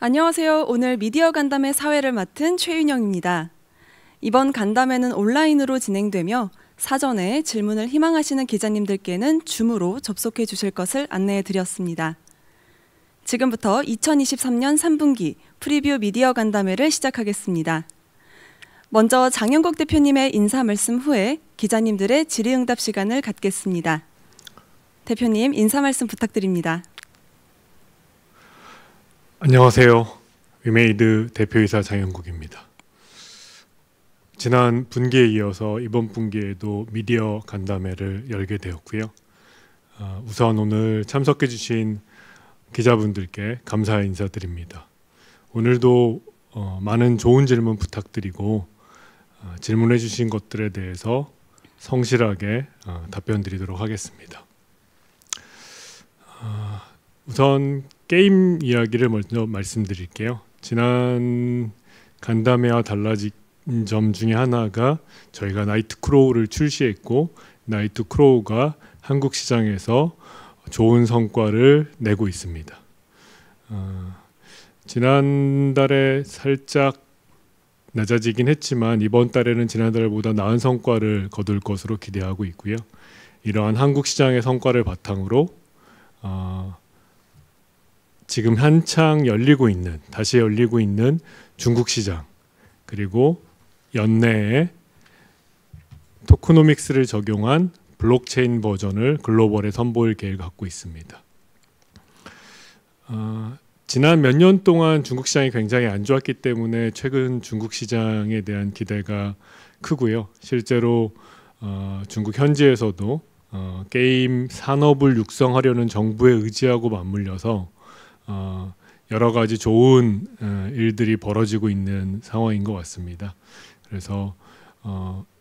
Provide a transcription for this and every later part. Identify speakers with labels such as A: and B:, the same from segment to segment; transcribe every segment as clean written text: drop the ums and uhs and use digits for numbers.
A: 안녕하세요. 오늘 미디어 간담회 사회를 맡은 최윤영입니다. 이번 간담회는 온라인으로 진행되며 사전에 질문을 희망하시는 기자님들께는 줌으로 접속해 주실 것을 안내해 드렸습니다. 지금부터 2023년 3분기 프리뷰 미디어 간담회를 시작하겠습니다. 먼저 장영국 대표님의 인사 말씀 후에 기자님들의 질의응답 시간을 갖겠습니다. 대표님, 인사 말씀 부탁드립니다.
B: 안녕하세요. 위메이드 대표이사 장영국입니다. 지난 분기에 이어서 이번 분기에도 미디어 간담회를 열게 되었고요. 우선 오늘 참석해 주신 기자분들께 감사 인사드립니다. 오늘도 많은 좋은 질문 부탁드리고 질문해 주신 것들에 대해서 성실하게 답변 드리도록 하겠습니다. 우선 게임 이야기를 먼저 말씀드릴게요. 지난 간담회와 달라진 점 중에 하나가 저희가 나이트 크로우를 출시했고 나이트 크로우가 한국 시장에서 좋은 성과를 내고 있습니다. 지난달에 살짝 낮아지긴 했지만 이번 달에는 지난달보다 나은 성과를 거둘 것으로 기대하고 있고요. 이러한 한국 시장의 성과를 바탕으로 지금 한창 다시 열리고 있는 중국 시장, 그리고 연내에 토크노믹스를 적용한 블록체인 버전을 글로벌에 선보일 계획을 갖고 있습니다. 지난 몇 년 동안 중국 시장이 굉장히 안 좋았기 때문에 최근 중국 시장에 대한 기대가 크고요. 실제로 중국 현지에서도 게임 산업을 육성하려는 정부의 의지하고 맞물려서 여러 가지 좋은 일들이 벌어지고 있는 상황인 것 같습니다. 그래서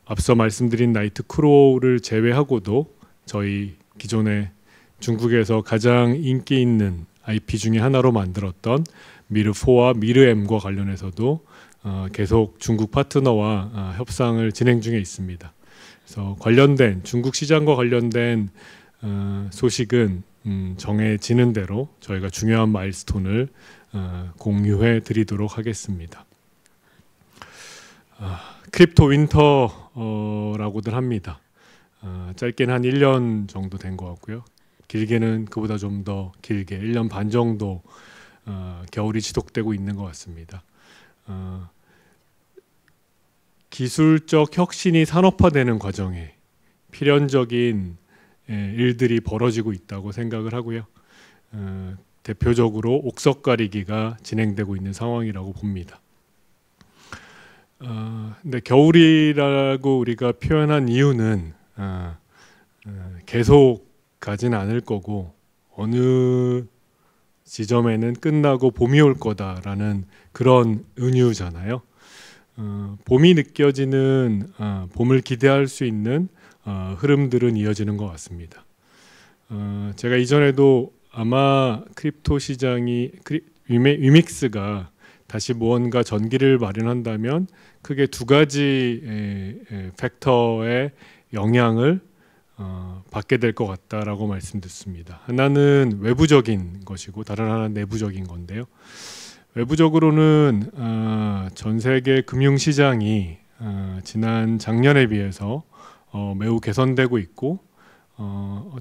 B: 앞서 말씀드린 나이트 크로우를 제외하고도 저희 기존에 중국에서 가장 인기 있는 IP 중에 하나로 만들었던 미르4와 미르M과 관련해서도 계속 중국 파트너와 협상을 진행 중에 있습니다. 그래서 중국 시장과 관련된 소식은 정해지는 대로 저희가 중요한 마일스톤을 공유해 드리도록 하겠습니다. 크립토 윈터라고들 합니다. 짧게는 한 1년 정도 된 것 같고요. 길게는 그보다 좀 더 길게 1년 반 정도 겨울이 지속되고 있는 것 같습니다. 기술적 혁신이 산업화되는 과정에 필연적인 일들이 벌어지고 있다고 생각을 하고요. 대표적으로 옥석 가리기가 진행되고 있는 상황이라고 봅니다. 근데 겨울이라고 우리가 표현한 이유는 계속 가지는 않을 거고 어느 지점에는 끝나고 봄이 올 거다라는 그런 은유잖아요. 봄이 느껴지는 봄을 기대할 수 있는 흐름들은 이어지는 것 같습니다. 제가 이전에도 아마 크립토 시장이 위믹스가 다시 무언가 전기를 마련한다면 크게 두 가지 팩터의 영향을 받게 될 것 같다라고 말씀드렸습니다. 하나는 외부적인 것이고 다른 하나는 내부적인 건데요. 외부적으로는 전 세계 금융시장이 지난 작년에 비해서 매우 개선되고 있고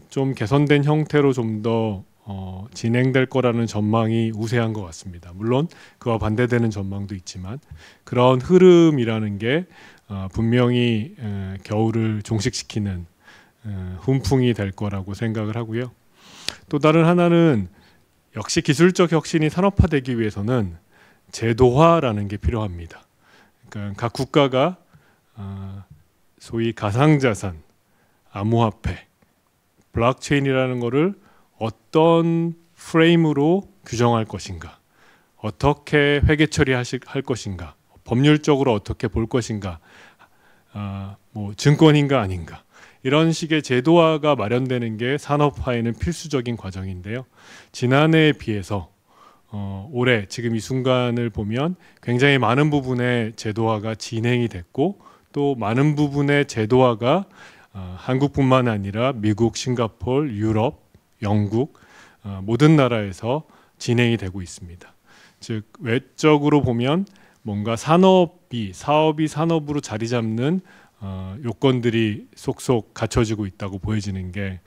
B: 좀 개선된 형태로 좀 더 진행될 거라는 전망이 우세한 것 같습니다. 물론 그와 반대되는 전망도 있지만 그런 흐름이라는 게 분명히 겨울을 종식시키는 훈풍이 될 거라고 생각을 하고요. 또 다른 하나는 역시 기술적 혁신이 산업화되기 위해서는 제도화라는 게 필요합니다. 그러니까 각 국가가 소위 가상자산, 암호화폐, 블록체인이라는 것을 어떤 프레임으로 규정할 것인가, 어떻게 회계 처리할 것인가, 법률적으로 어떻게 볼 것인가, 뭐 증권인가 아닌가, 이런 식의 제도화가 마련되는 게 산업화에는 필수적인 과정인데요. 지난해에 비해서 올해 지금 이 순간을 보면 굉장히 많은 부분의 제도화가 진행이 됐고 또 많은 부분의 제도화가 한국뿐만 아니라 미국, 싱가포르, 유럽, 영국 모든 나라에서 진행이 되고 있습니다. 즉 외적으로 보면 뭔가 사업이 산업으로 자리 잡는 요건들이 속속 갖춰지고 있다고 보여지는 게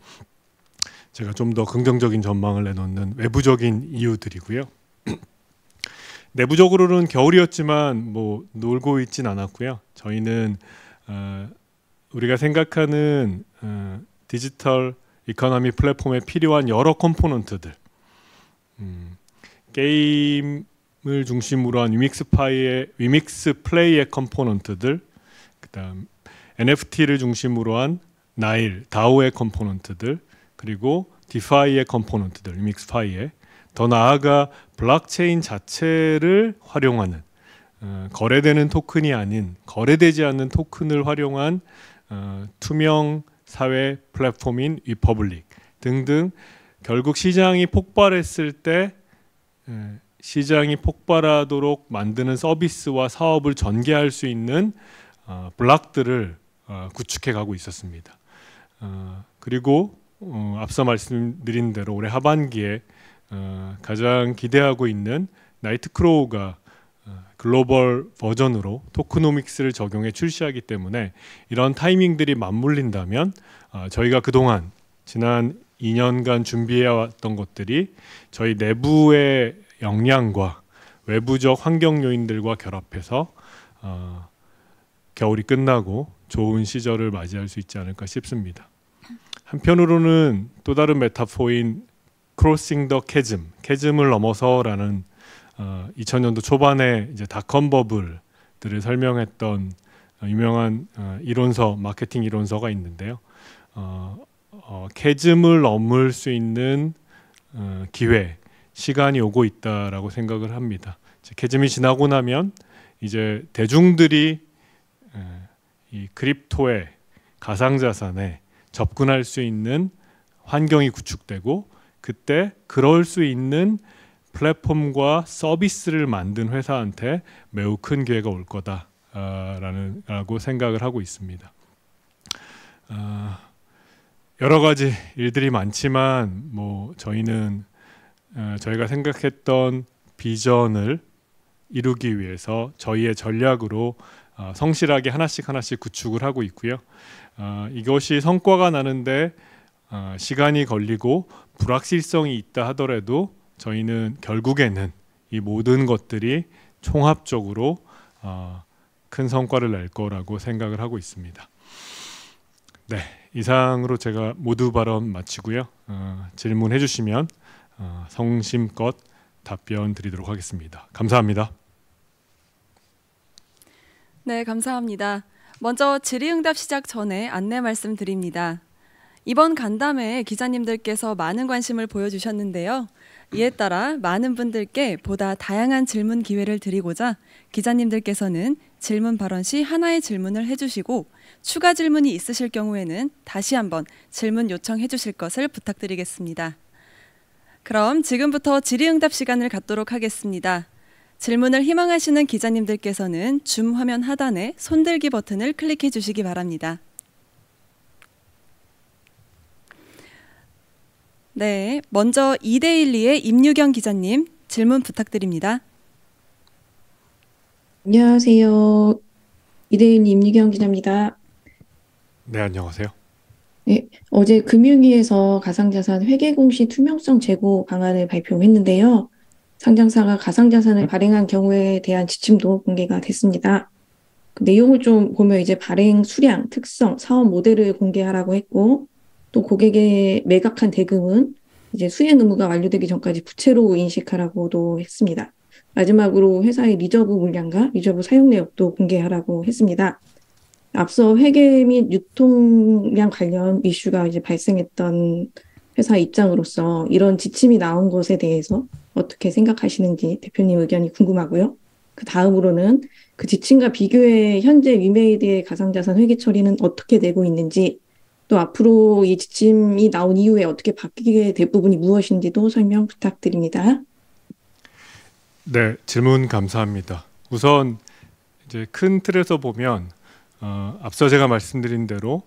B: 제가 좀 더 긍정적인 전망을 내놓는 외부적인 이유들이고요. 내부적으로는 겨울이었지만 뭐 놀고 있진 않았고요. 저희는 우리가 생각하는 디지털 이코노미 플랫폼에 필요한 여러 컴포넌트들, 게임을 중심으로 한 위믹스 플레이의 컴포넌트들, 그다음 NFT를 중심으로 한 나일, 다오의 컴포넌트들, 그리고 디파이의 컴포넌트들, 위믹스파이의, 더 나아가 블록체인 자체를 활용하는 거래되는 토큰이 아닌 거래되지 않는 토큰을 활용한 투명 사회 플랫폼인 위퍼블릭 등등, 결국 시장이 폭발했을 때 시장이 폭발하도록 만드는 서비스와 사업을 전개할 수 있는 블록들을 구축해 가고 있었습니다. 그리고 앞서 말씀드린 대로 올해 하반기에 가장 기대하고 있는 나이트크로우가 글로벌 버전으로 토크노믹스를 적용해 출시하기 때문에 이런 타이밍들이 맞물린다면 저희가 그동안 지난 2년간 준비해왔던 것들이 저희 내부의 역량과 외부적 환경 요인들과 결합해서 겨울이 끝나고 좋은 시절을 맞이할 수 있지 않을까 싶습니다. 한편으로는 또 다른 메타포인 크로싱 더 캐즘을 넘어서라는 2000년도 초반에 이제 닷컴 버블들을 설명했던 유명한 이론서, 마케팅 이론서가 있는데요. 캐즘을 넘을 수 있는 기회, 시간이 오고 있다라고 생각을 합니다. 캐즘이 지나고 나면 이제 대중들이 이 크립토에, 가상자산에 접근할 수 있는 환경이 구축되고, 그때 그럴 수 있는 플랫폼과 서비스를 만든 회사한테 매우 큰 기회가 올 거다라고 생각을 하고 있습니다. 여러 가지 일들이 많지만 뭐 저희는 저희가 생각했던 비전을 이루기 위해서 저희의 전략으로 성실하게 하나씩 구축을 하고 있고요. 이것이 성과가 나는데 시간이 걸리고 불확실성이 있다 하더라도 저희는 결국에는 이 모든 것들이 총합적으로 큰 성과를 낼 거라고 생각을 하고 있습니다. 네, 이상으로 제가 모두 발언 마치고요. 질문해 주시면 성심껏 답변 드리도록 하겠습니다. 감사합니다.
A: 네, 감사합니다. 먼저 질의응답 시작 전에 안내 말씀드립니다. 이번 간담회에 기자님들께서 많은 관심을 보여주셨는데요. 이에 따라 많은 분들께 보다 다양한 질문 기회를 드리고자 기자님들께서는 질문 발언 시 하나의 질문을 해주시고 추가 질문이 있으실 경우에는 다시 한번 질문 요청해 주실 것을 부탁드리겠습니다. 그럼 지금부터 질의응답 시간을 갖도록 하겠습니다. 질문을 희망하시는 기자님들께서는 줌 화면 하단에 손들기 버튼을 클릭해 주시기 바랍니다. 네, 먼저 2대12의 임유경 기자님 질문 부탁드립니다.
C: 안녕하세요. 2대1 임유경 기자입니다.
B: 네, 안녕하세요.
C: 네, 어제 금융위에서 가상자산 회계공시 투명성 제고 방안을 발표했는데요. 상장사가 가상자산을 발행한 경우에 대한 지침도 공개가 됐습니다. 그 내용을 좀 보면 이제 발행 수량, 특성, 사업 모델을 공개하라고 했고, 또 고객의 매각한 대금은 이제 수행 의무가 완료되기 전까지 부채로 인식하라고도 했습니다. 마지막으로 회사의 리저브 물량과 리저브 사용 내역도 공개하라고 했습니다. 앞서 회계 및 유통량 관련 이슈가 이제 발생했던 회사 입장으로서 이런 지침이 나온 것에 대해서 어떻게 생각하시는지 대표님 의견이 궁금하고요. 그 다음으로는 그 지침과 비교해 현재 위메이드의 가상자산 회계 처리는 어떻게 되고 있는지, 또 앞으로 이 지침이 나온 이후에 어떻게 바뀌게 될 부분이 무엇인지도 설명 부탁드립니다.
B: 네, 질문 감사합니다. 우선 이제 큰 틀에서 보면 앞서 제가 말씀드린 대로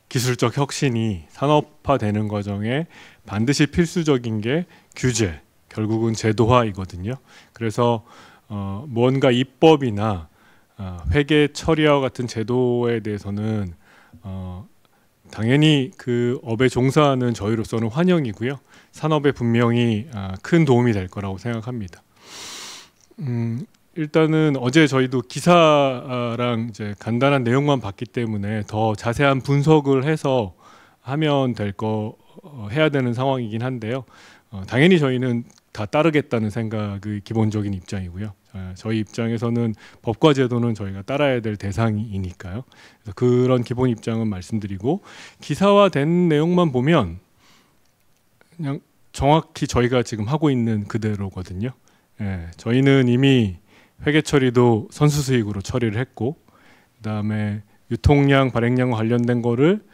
B: 기술적 혁신이 산업화되는 과정에 반드시 필수적인 게 규제, 결국은 제도화이거든요. 그래서 뭔가 입법이나 회계 처리와 같은 제도에 대해서는 당연히 그 업에 종사하는 저희로서는 환영이고요. 산업에 분명히 큰 도움이 될 거라고 생각합니다. 일단은 어제 저희도 기사랑 이제 간단한 내용만 봤기 때문에 더 자세한 분석을 해서 하면 해야 되는 상황이긴 한데요. 당연히 저희는 다 따르겠다는 생각이 기본적인 입장이고요. 저희 입장에서는 법과 제도는 저희가 따라야 될 대상이니까요. 그래서 그런 기본 입장은 말씀드리고, 기사화된 내용만 보면 그냥 정확히 저희가 지금 하고 있는 그대로거든요. 저희는 이미 회계 처리도 선수 수익으로 처리를 했고, 그다음에 유통량, 발행량과 관련된 거를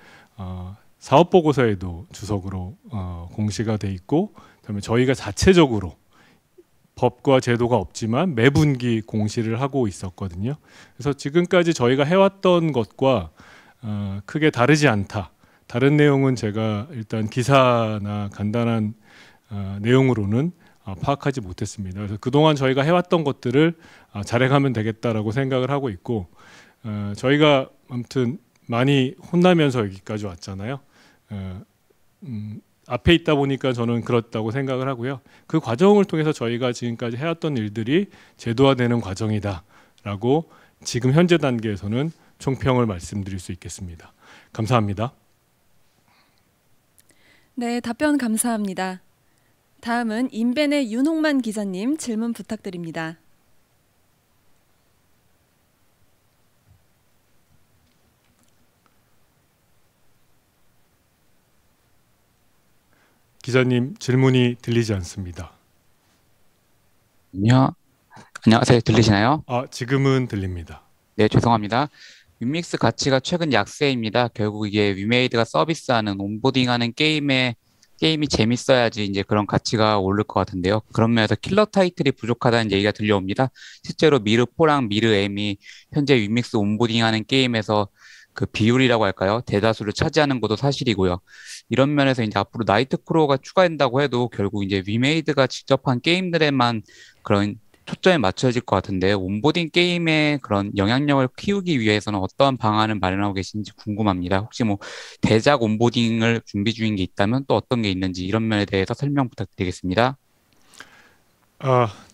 B: 사업 보고서에도 주석으로 공시가 돼 있고, 그다음에 저희가 자체적으로 법과 제도가 없지만 매분기 공시를 하고 있었거든요. 그래서 지금까지 저희가 해왔던 것과 크게 다르지 않다. 다른 내용은 제가 일단 기사나 간단한 내용으로는 파악하지 못했습니다. 그래서 그동안 저희가 해왔던 것들을 잘해가면 되겠다라고 생각을 하고 있고, 저희가 아무튼 많이 혼나면서 여기까지 왔잖아요. 앞에 있다 보니까 저는 그렇다고 생각을 하고요. 그 과정을 통해서 저희가 지금까지 해왔던 일들이 제도화되는 과정이다라고 지금 현재 단계에서는 총평을 말씀드릴 수 있겠습니다. 감사합니다.
A: 네, 답변 감사합니다. 다음은 인벤의 윤홍만 기자님 질문 부탁드립니다.
B: 기자님, 질문이 들리지 않습니다.
D: 안녕하세요. 들리시나요?
B: 지금은 들립니다.
D: 네, 죄송합니다. 윈믹스 가치가 최근 약세입니다. 결국 이게 위메이드가 서비스하는 온보딩하는 게임이 재밌어야지 이제 그런 가치가 오를 것 같은데요. 그런 면에서 킬러 타이틀이 부족하다는 얘기가 들려옵니다. 실제로 미르4랑 미르M이 현재 윈믹스 온보딩하는 게임에서 그 비율이라고 할까요? 대다수를 차지하는 것도 사실이고요. 이런 면에서 이제 앞으로 나이트크로우가 추가된다고 해도 결국 이제 위메이드가 직접 한 게임들에만 그런 초점이 맞춰질 것 같은데, 온보딩 게임의 그런 영향력을 키우기 위해서는 어떠한 방안을 마련하고 계신지 궁금합니다. 혹시 뭐 대작 온보딩을 준비 중인 게 있다면 또 어떤 게 있는지 이런 면에 대해서 설명 부탁드리겠습니다.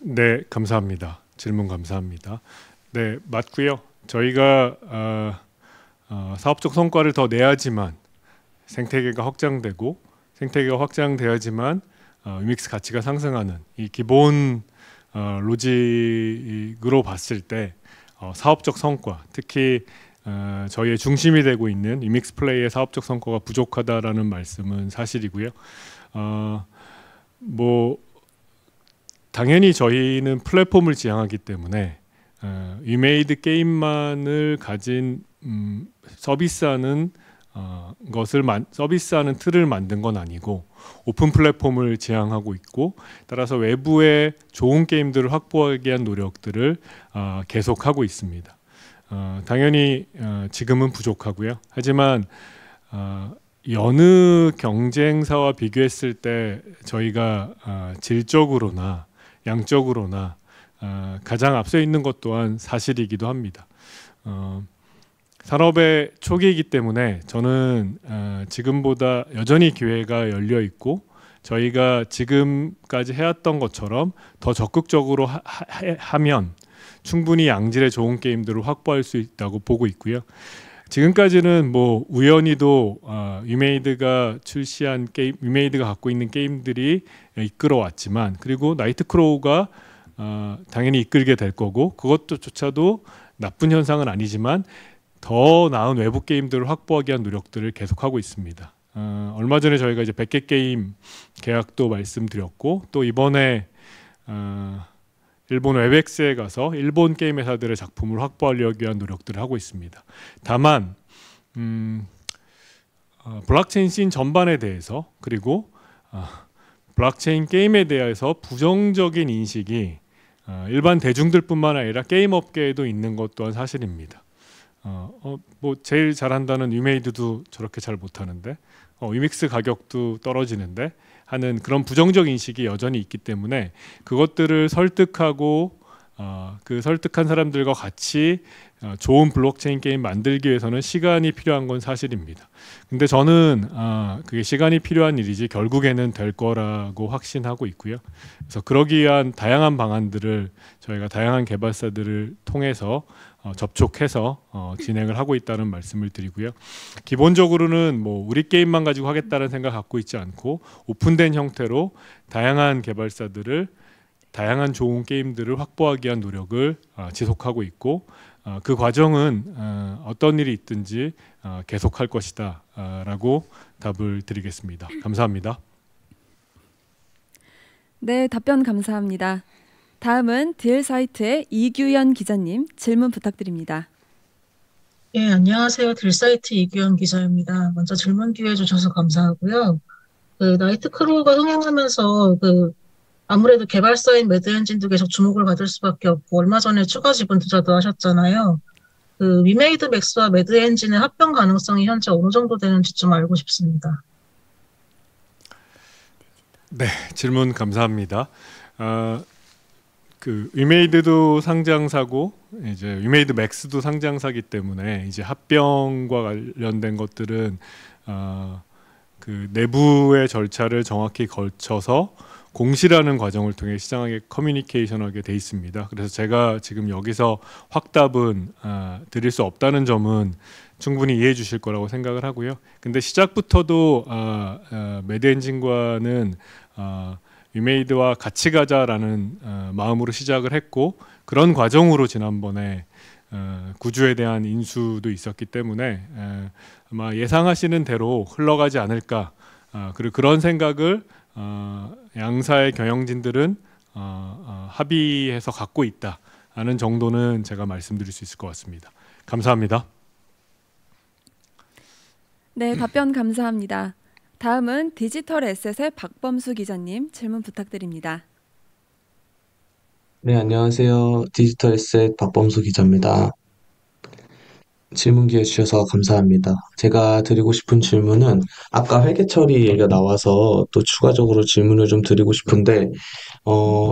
B: 네, 감사합니다. 질문 감사합니다. 네, 맞고요. 저희가 사업적 성과를 더 내야지만 생태계가 확장되고, 생태계가 확장돼야지만 윈믹스 가치가 상승하는 이 기본 로직으로 봤을 때 사업적 성과, 특히 저희의 중심이 되고 있는 윈믹스 플레이의 사업적 성과가 부족하다라는 말씀은 사실이고요. 뭐 당연히 저희는 플랫폼을 지향하기 때문에 위메이드 게임만을 가진 서비스하는 서비스하는 틀을 만든 건 아니고 오픈 플랫폼을 지향하고 있고, 따라서 외부의 좋은 게임들을 확보하기 위한 노력들을 계속하고 있습니다. 당연히 지금은 부족하고요. 하지만 여느 경쟁사와 비교했을 때 저희가 질적으로나 양적으로나 가장 앞서 있는 것 또한 사실이기도 합니다. 산업의 초기이기 때문에 저는 지금보다 여전히 기회가 열려 있고, 저희가 지금까지 해왔던 것처럼 더 적극적으로 하면 충분히 양질의 좋은 게임들을 확보할 수 있다고 보고 있고요. 지금까지는 뭐 우연히도 위메이드가 출시한 게임, 위메이드가 갖고 있는 게임들이 이끌어왔지만, 그리고 나이트크로우가 당연히 이끌게 될 거고, 그것조차도 나쁜 현상은 아니지만 더 나은 외부 게임들을 확보하기 위한 노력들을 계속하고 있습니다. 얼마 전에 저희가 이제 100개 게임 계약도 말씀드렸고, 또 이번에 일본 웹엑스에 가서 일본 게임 회사들의 작품을 확보하려기 위한 노력들을 하고 있습니다. 다만 블록체인 씬 전반에 대해서, 그리고 블록체인 게임에 대해서 부정적인 인식이 일반 대중들뿐만 아니라 게임 업계에도 있는 것 또한 사실입니다. 뭐 제일 잘한다는 위메이드도 저렇게 잘 못하는데, 위믹스 가격도 떨어지는데 하는 그런 부정적 인식이 여전히 있기 때문에 그것들을 설득하고 그 설득한 사람들과 같이 좋은 블록체인 게임 만들기 위해서는 시간이 필요한 건 사실입니다. 근데 저는 그게 시간이 필요한 일이지 결국에는 될 거라고 확신하고 있고요. 그래서 그러기 위한 다양한 방안들을 저희가 다양한 개발사들을 통해서 접촉해서 진행을 하고 있다는 말씀을 드리고요. 기본적으로는 뭐 우리 게임만 가지고 하겠다는 생각 갖고 있지 않고 오픈된 형태로 다양한 개발사들을 다양한 좋은 게임들을 확보하기 위한 노력을 지속하고 있고 그 과정은 어떤 일이 있든지 계속할 것이다 라고 답을 드리겠습니다. 감사합니다.
A: 네, 답변 감사합니다. 다음은 딜사이트의 이규현 기자님 질문 부탁드립니다.
E: 예, 안녕하세요. 딜사이트 이규현 기자입니다. 먼저 질문 기회 주셔서 감사하고요. 나이트크루가 흥행하면서 아무래도 개발사인 매드엔진도 계속 주목을 받을 수밖에 없고 얼마 전에 추가 지분 투자도 하셨잖아요. 위메이드 맥스와 매드엔진의 합병 가능성이 현재 어느 정도 되는지 좀 알고 싶습니다.
B: 네, 질문 감사합니다. 위메이드도 상장사고 이제 위메이드 맥스도 상장사기 때문에 이제 합병과 관련된 것들은 그 내부의 절차를 정확히 거쳐서 공시라는 과정을 통해 시장에게 커뮤니케이션하게 돼 있습니다. 그래서 제가 지금 여기서 확답은 드릴 수 없다는 점은 충분히 이해해 주실 거라고 생각을 하고요. 근데 시작부터도 매드엔진과는 위메이드와 같이 가자라는 마음으로 시작을 했고 그런 과정으로 지난번에 구주에 대한 인수도 있었기 때문에 아마 예상하시는 대로 흘러가지 않을까 그리고 그런 생각을 양사의 경영진들은 합의해서 갖고 있다 하는 정도는 제가 말씀드릴 수 있을 것 같습니다. 감사합니다.
A: 네, 답변 감사합니다. 다음은 디지털 에셋의 박범수 기자님 질문 부탁드립니다.
F: 네, 안녕하세요. 디지털 에셋 박범수 기자입니다. 질문 기회 주셔서 감사합니다. 제가 드리고 싶은 질문은 아까 회계 처리 얘기가 나와서 또 추가적으로 질문을 좀 드리고 싶은데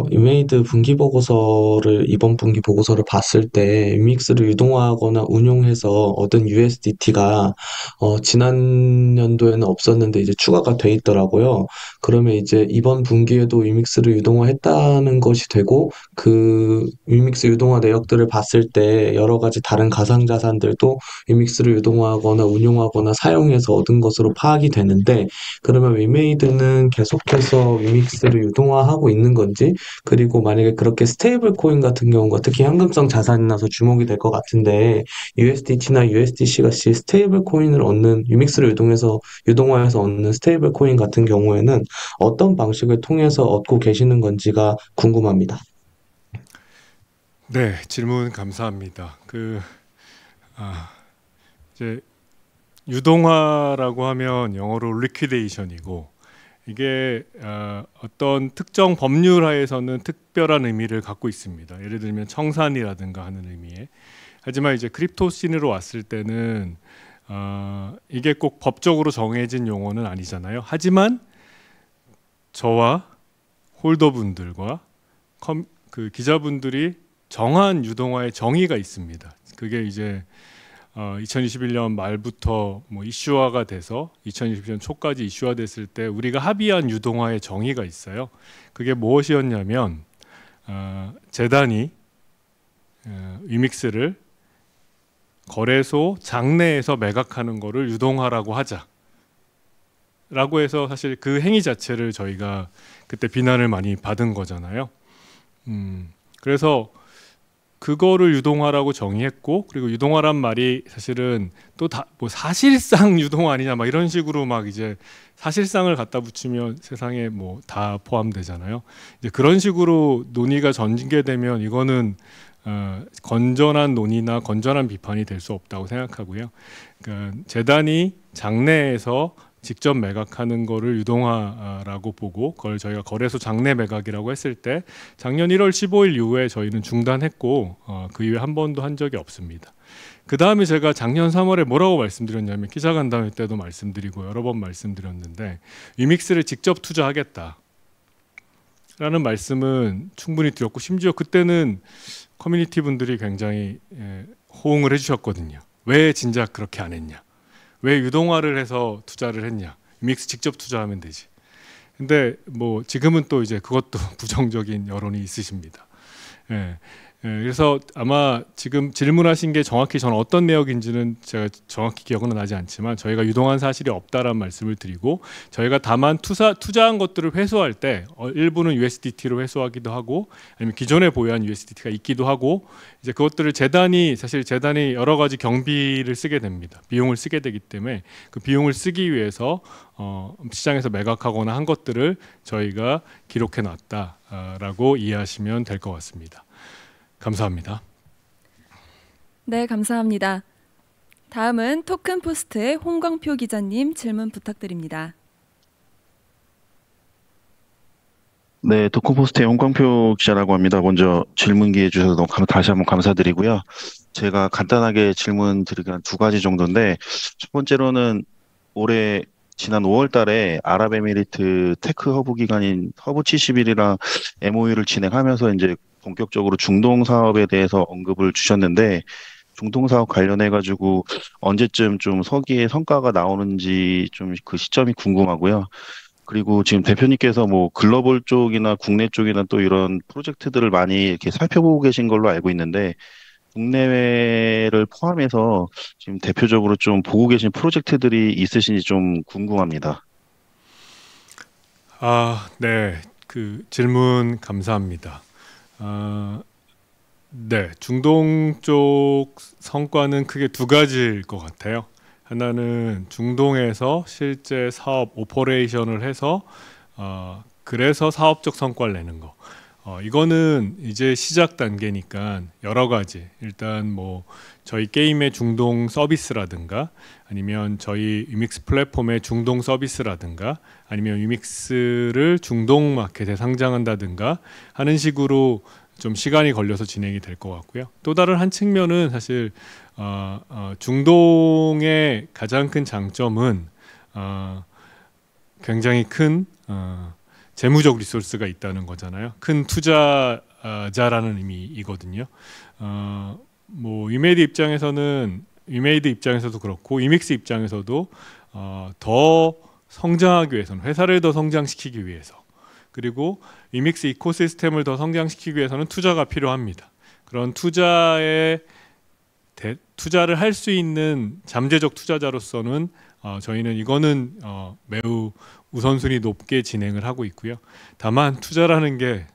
F: 위메이드 분기 보고서를 이번 분기 보고서를 봤을 때 위믹스를 유동화하거나 운용해서 얻은 USDT가 지난 연도에는 없었는데 이제 추가가 돼 있더라고요. 그러면 이제 이번 분기에도 위믹스를 유동화했다는 것이 되고 그 위믹스 유동화 내역들을 봤을 때 여러 가지 다른 가상자산들도 위믹스를 유동화하거나 운용하거나 사용해서 얻은 것으로 파악이 되는데 그러면 위메이드는 계속해서 위믹스를 유동화하고 있는 건지 그리고 만약에 그렇게 스테이블 코인 같은 경우가 특히 현금성 자산이라서 주목이 될 것 같은데 USDT나 USDC 같이 스테이블 코인을 얻는 위믹스를 유동화해서 얻는 스테이블 코인 같은 경우에는 어떤 방식을 통해서 얻고 계시는 건지가 궁금합니다.
B: 네, 질문 감사합니다. 이제 유동화라고 하면 영어로 liquidation이고 이게 어떤 특정 법률 하에서는 특별한 의미를 갖고 있습니다. 예를 들면 청산이라든가 하는 의미에. 하지만 이제 크립토 씬으로 왔을 때는 이게 꼭 법적으로 정해진 용어는 아니잖아요. 하지만 저와 홀더분들과 그 기자분들이 정한 유동화의 정의가 있습니다. 그게 이제 2021년 말부터 뭐 이슈화가 돼서 2020년 초까지 이슈화 됐을 때 우리가 합의한 유동화의 정의가 있어요. 그게 무엇이었냐면 재단이 위믹스를 거래소 장내에서 매각하는 거를 유동화라고 하자 라고 해서 사실 그 행위 자체를 저희가 그때 비난을 많이 받은 거잖아요. 그래서 그거를 유동화라고 정의했고 그리고 유동화란 말이 사실은 또 뭐 사실상 유동화 아니냐 막 이런 식으로 막 이제 사실상을 갖다 붙이면 세상에 뭐 다 포함되잖아요. 이제 그런 식으로 논의가 전개되면 이거는 건전한 논의나 건전한 비판이 될 수 없다고 생각하고요. 그러니까 재단이 장내에서 직접 매각하는 거를 유동화라고 보고 그걸 저희가 거래소 장내 매각이라고 했을 때 작년 1월 15일 이후에 저희는 중단했고 그 이후에 한 번도 한 적이 없습니다. 그 다음에 제가 작년 3월에 뭐라고 말씀드렸냐면 기자간담회 때도 말씀드리고 여러 번 말씀드렸는데 위믹스를 직접 투자하겠다라는 말씀은 충분히 드렸고 심지어 그때는 커뮤니티 분들이 굉장히 호응을 해주셨거든요. 왜 진작 그렇게 안 했냐? 왜 유동화를 해서 투자를 했냐? 위믹스 직접 투자하면 되지. 근데 뭐 지금은 또 이제 그것도 부정적인 여론이 있으십니다. 그래서 아마 지금 질문하신 게 정확히 저는 어떤 내역인지는 제가 정확히 기억은 나지 않지만 저희가 유동한 사실이 없다라는 말씀을 드리고 저희가 다만 투자한 것들을 회수할 때 일부는 USDT로 회수하기도 하고 아니면 기존에 보유한 USDT가 있기도 하고 이제 그것들을 사실 재단이 여러 가지 경비를 쓰게 됩니다. 비용을 쓰게 되기 때문에 그 비용을 쓰기 위해서 시장에서 매각하거나 한 것들을 저희가 기록해 놨다라고 이해하시면 될 것 같습니다. 감사합니다.
A: 네, 감사합니다. 다음은 토큰포스트의 홍광표 기자님 질문 부탁드립니다.
G: 네, 토큰포스트의 홍광표 기자라고 합니다. 먼저 질문 기회 주셔서 다시 한번 감사드리고요. 제가 간단하게 질문 드리기는 두 가지 정도인데 첫 번째로는 올해 지난 5월 달에 아랍에미리트 테크 허브 기관인 허브 71이랑 MOU를 진행하면서 이제 본격적으로 중동 사업에 대해서 언급을 주셨는데 중동 사업 관련해 가지고 언제쯤 좀 서기의 성과가 나오는지 좀 그 시점이 궁금하고요. 그리고 지금 대표님께서 뭐 글로벌 쪽이나 국내 쪽이나 또 이런 프로젝트들을 많이 이렇게 살펴보고 계신 걸로 알고 있는데 국내외를 포함해서 지금 대표적으로 좀 보고 계신 프로젝트들이 있으신지 좀 궁금합니다.
B: 네. 그 질문 감사합니다. 네. 중동 쪽 성과는 크게 두 가지일 것 같아요. 하나는 중동에서 실제 사업 오퍼레이션을 해서 그래서 사업적 성과를 내는 거. 이거는 이제 시작 단계니까 여러 가지. 일단 뭐 저희 게임의 중동 서비스라든가 아니면 저희 위믹스 플랫폼의 중동 서비스라든가 아니면 위믹스를 중동 마켓에 상장한다든가 하는 식으로 좀 시간이 걸려서 진행이 될 것 같고요. 또 다른 한 측면은 사실 중동의 가장 큰 장점은 굉장히 큰 재무적 리소스가 있다는 거잖아요. 큰 투자자라는 의미이거든요. 뭐 위메이드 입장에서도 그렇고 위믹스 입장에서도 더 성장하기 위해서는 회사를 더 성장시키기 위해서 그리고 위믹스 이코시스템을 더 성장시키기 위해서는 투자가 필요합니다. 그런 투자를 할 수 있는 잠재적 투자자로서는 저희는 이거는 매우 우선순위 높게 진행을 하고 있고요. 다만 투자라는 게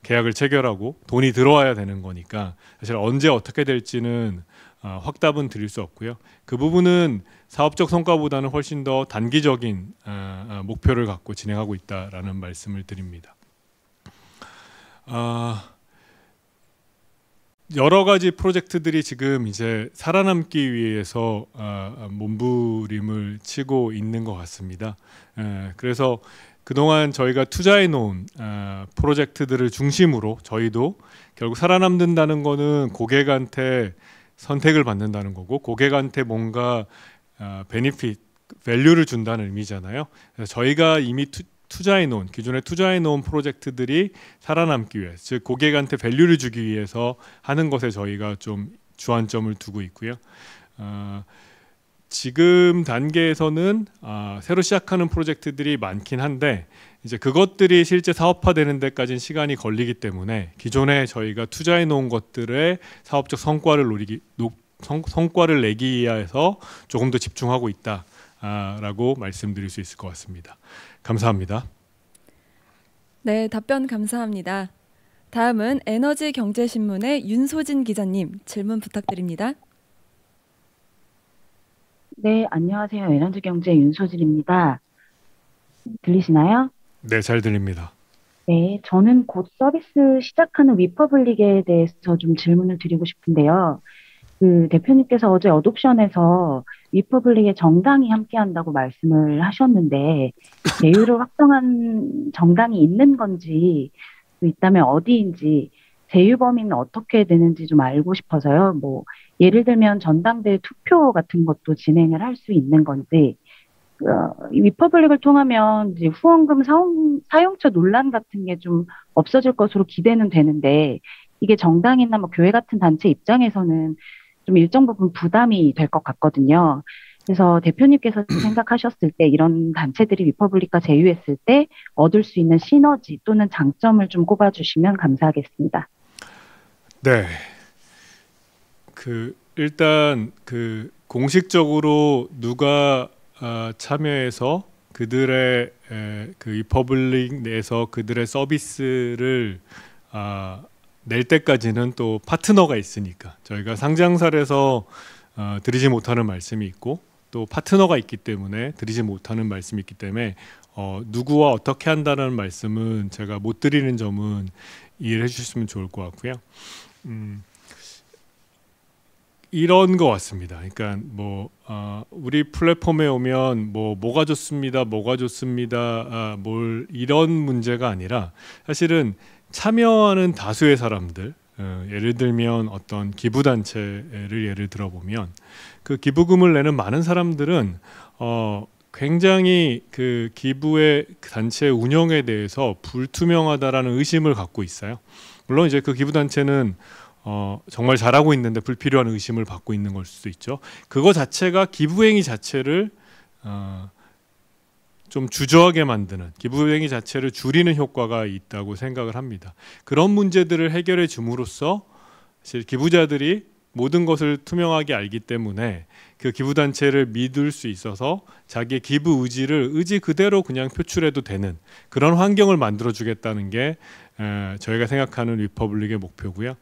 B: 계약을 체결하고 돈이 들어와야 되는 거니까 사실 언제 어떻게 될지는 확답은 드릴 수 없고요. 그 부분은 사업적 성과보다는 훨씬 더 단기적인 목표를 갖고 진행하고 있다라는 말씀을 드립니다. 여러 가지 프로젝트들이 지금 이제 살아남기 위해서 몸부림을 치고 있는 것 같습니다. 그래서 그동안 저희가 투자해 놓은 프로젝트들을 중심으로 저희도 결국 살아남는다는 거는 고객한테 선택을 받는다는 거고 고객한테 뭔가 베니핏, 밸류를 준다는 의미잖아요. 그래서 저희가 이미 기존에 투자해 놓은 프로젝트들이 살아남기 위해, 즉 고객한테 밸류를 주기 위해서 하는 것에 저희가 좀 주안점을 두고 있고요. 지금 단계에서는 새로 시작하는 프로젝트들이 많긴 한데 이제 그것들이 실제 사업화되는 데까지는 시간이 걸리기 때문에 기존에 저희가 투자해 놓은 것들의 사업적 성과를 내기 위해서 조금 더 집중하고 있다라고 말씀드릴 수 있을 것 같습니다. 감사합니다.
A: 네, 답변 감사합니다. 다음은 에너지경제신문의 윤소진 기자님 질문 부탁드립니다.
H: 네, 안녕하세요. 에너지경제 윤소진입니다. 들리시나요?
B: 네, 잘 들립니다.
H: 네, 저는 곧 서비스 시작하는 위퍼블릭에 대해서 좀 질문을 드리고 싶은데요. 그 대표님께서 어제 어둉션에서 위퍼블릭에 정당이 함께한다고 말씀을 하셨는데 제휴를 확정한 정당이 있는 건지 또 있다면 어디인지 제휴 범위는 어떻게 되는지 좀 알고 싶어서요. 뭐 예를 들면 전당대 투표 같은 것도 진행을 할 수 있는 건지, 이 위퍼블릭을 통하면 이제 후원금 사용처 논란 같은 게 좀 없어질 것으로 기대는 되는데, 이게 정당이나 뭐 교회 같은 단체 입장에서는 좀 일정 부분 부담이 될 것 같거든요. 그래서 대표님께서 생각하셨을 때 이런 단체들이 위퍼블릭과 제휴했을 때 얻을 수 있는 시너지 또는 장점을 좀 꼽아주시면 감사하겠습니다.
B: 네. 일단 공식적으로 누가 참여해서 그들의 위퍼블릭 내에서 그들의 서비스를 낼 때까지는 또 파트너가 있으니까 저희가 상장사에서 드리지 못하는 말씀이 있고 또 파트너가 있기 때문에 드리지 못하는 말씀이 있기 때문에 누구와 어떻게 한다는 말씀은 제가 못 드리는 점은 이해를 해주셨으면 좋을 것 같고요. 이런 것 같습니다. 그러니까 우리 플랫폼에 오면 뭐가 좋습니다, 뭘 이런 문제가 아니라 사실은 참여하는 다수의 사람들, 예를 들면 어떤 기부단체를 예를 들어보면 그 기부금을 내는 많은 사람들은 굉장히 그 기부의 단체 운영에 대해서 불투명하다라는 의심을 갖고 있어요. 물론 이제 그 기부단체는 정말 잘하고 있는데 불필요한 의심을 받고 있는 걸 수도 있죠. 그거 자체가 기부행위 자체를 좀 주저하게 만드는, 기부행위 자체를 줄이는 효과가 있다고 생각을 합니다. 그런 문제들을 해결해 줌으로써 사실 기부자들이 모든 것을 투명하게 알기 때문에 그 기부단체를 믿을 수 있어서 자기의 기부 의지 그대로 그냥 표출해도 되는 그런 환경을 만들어주겠다는 게 저희가 생각하는 위퍼블릭의 목표고요.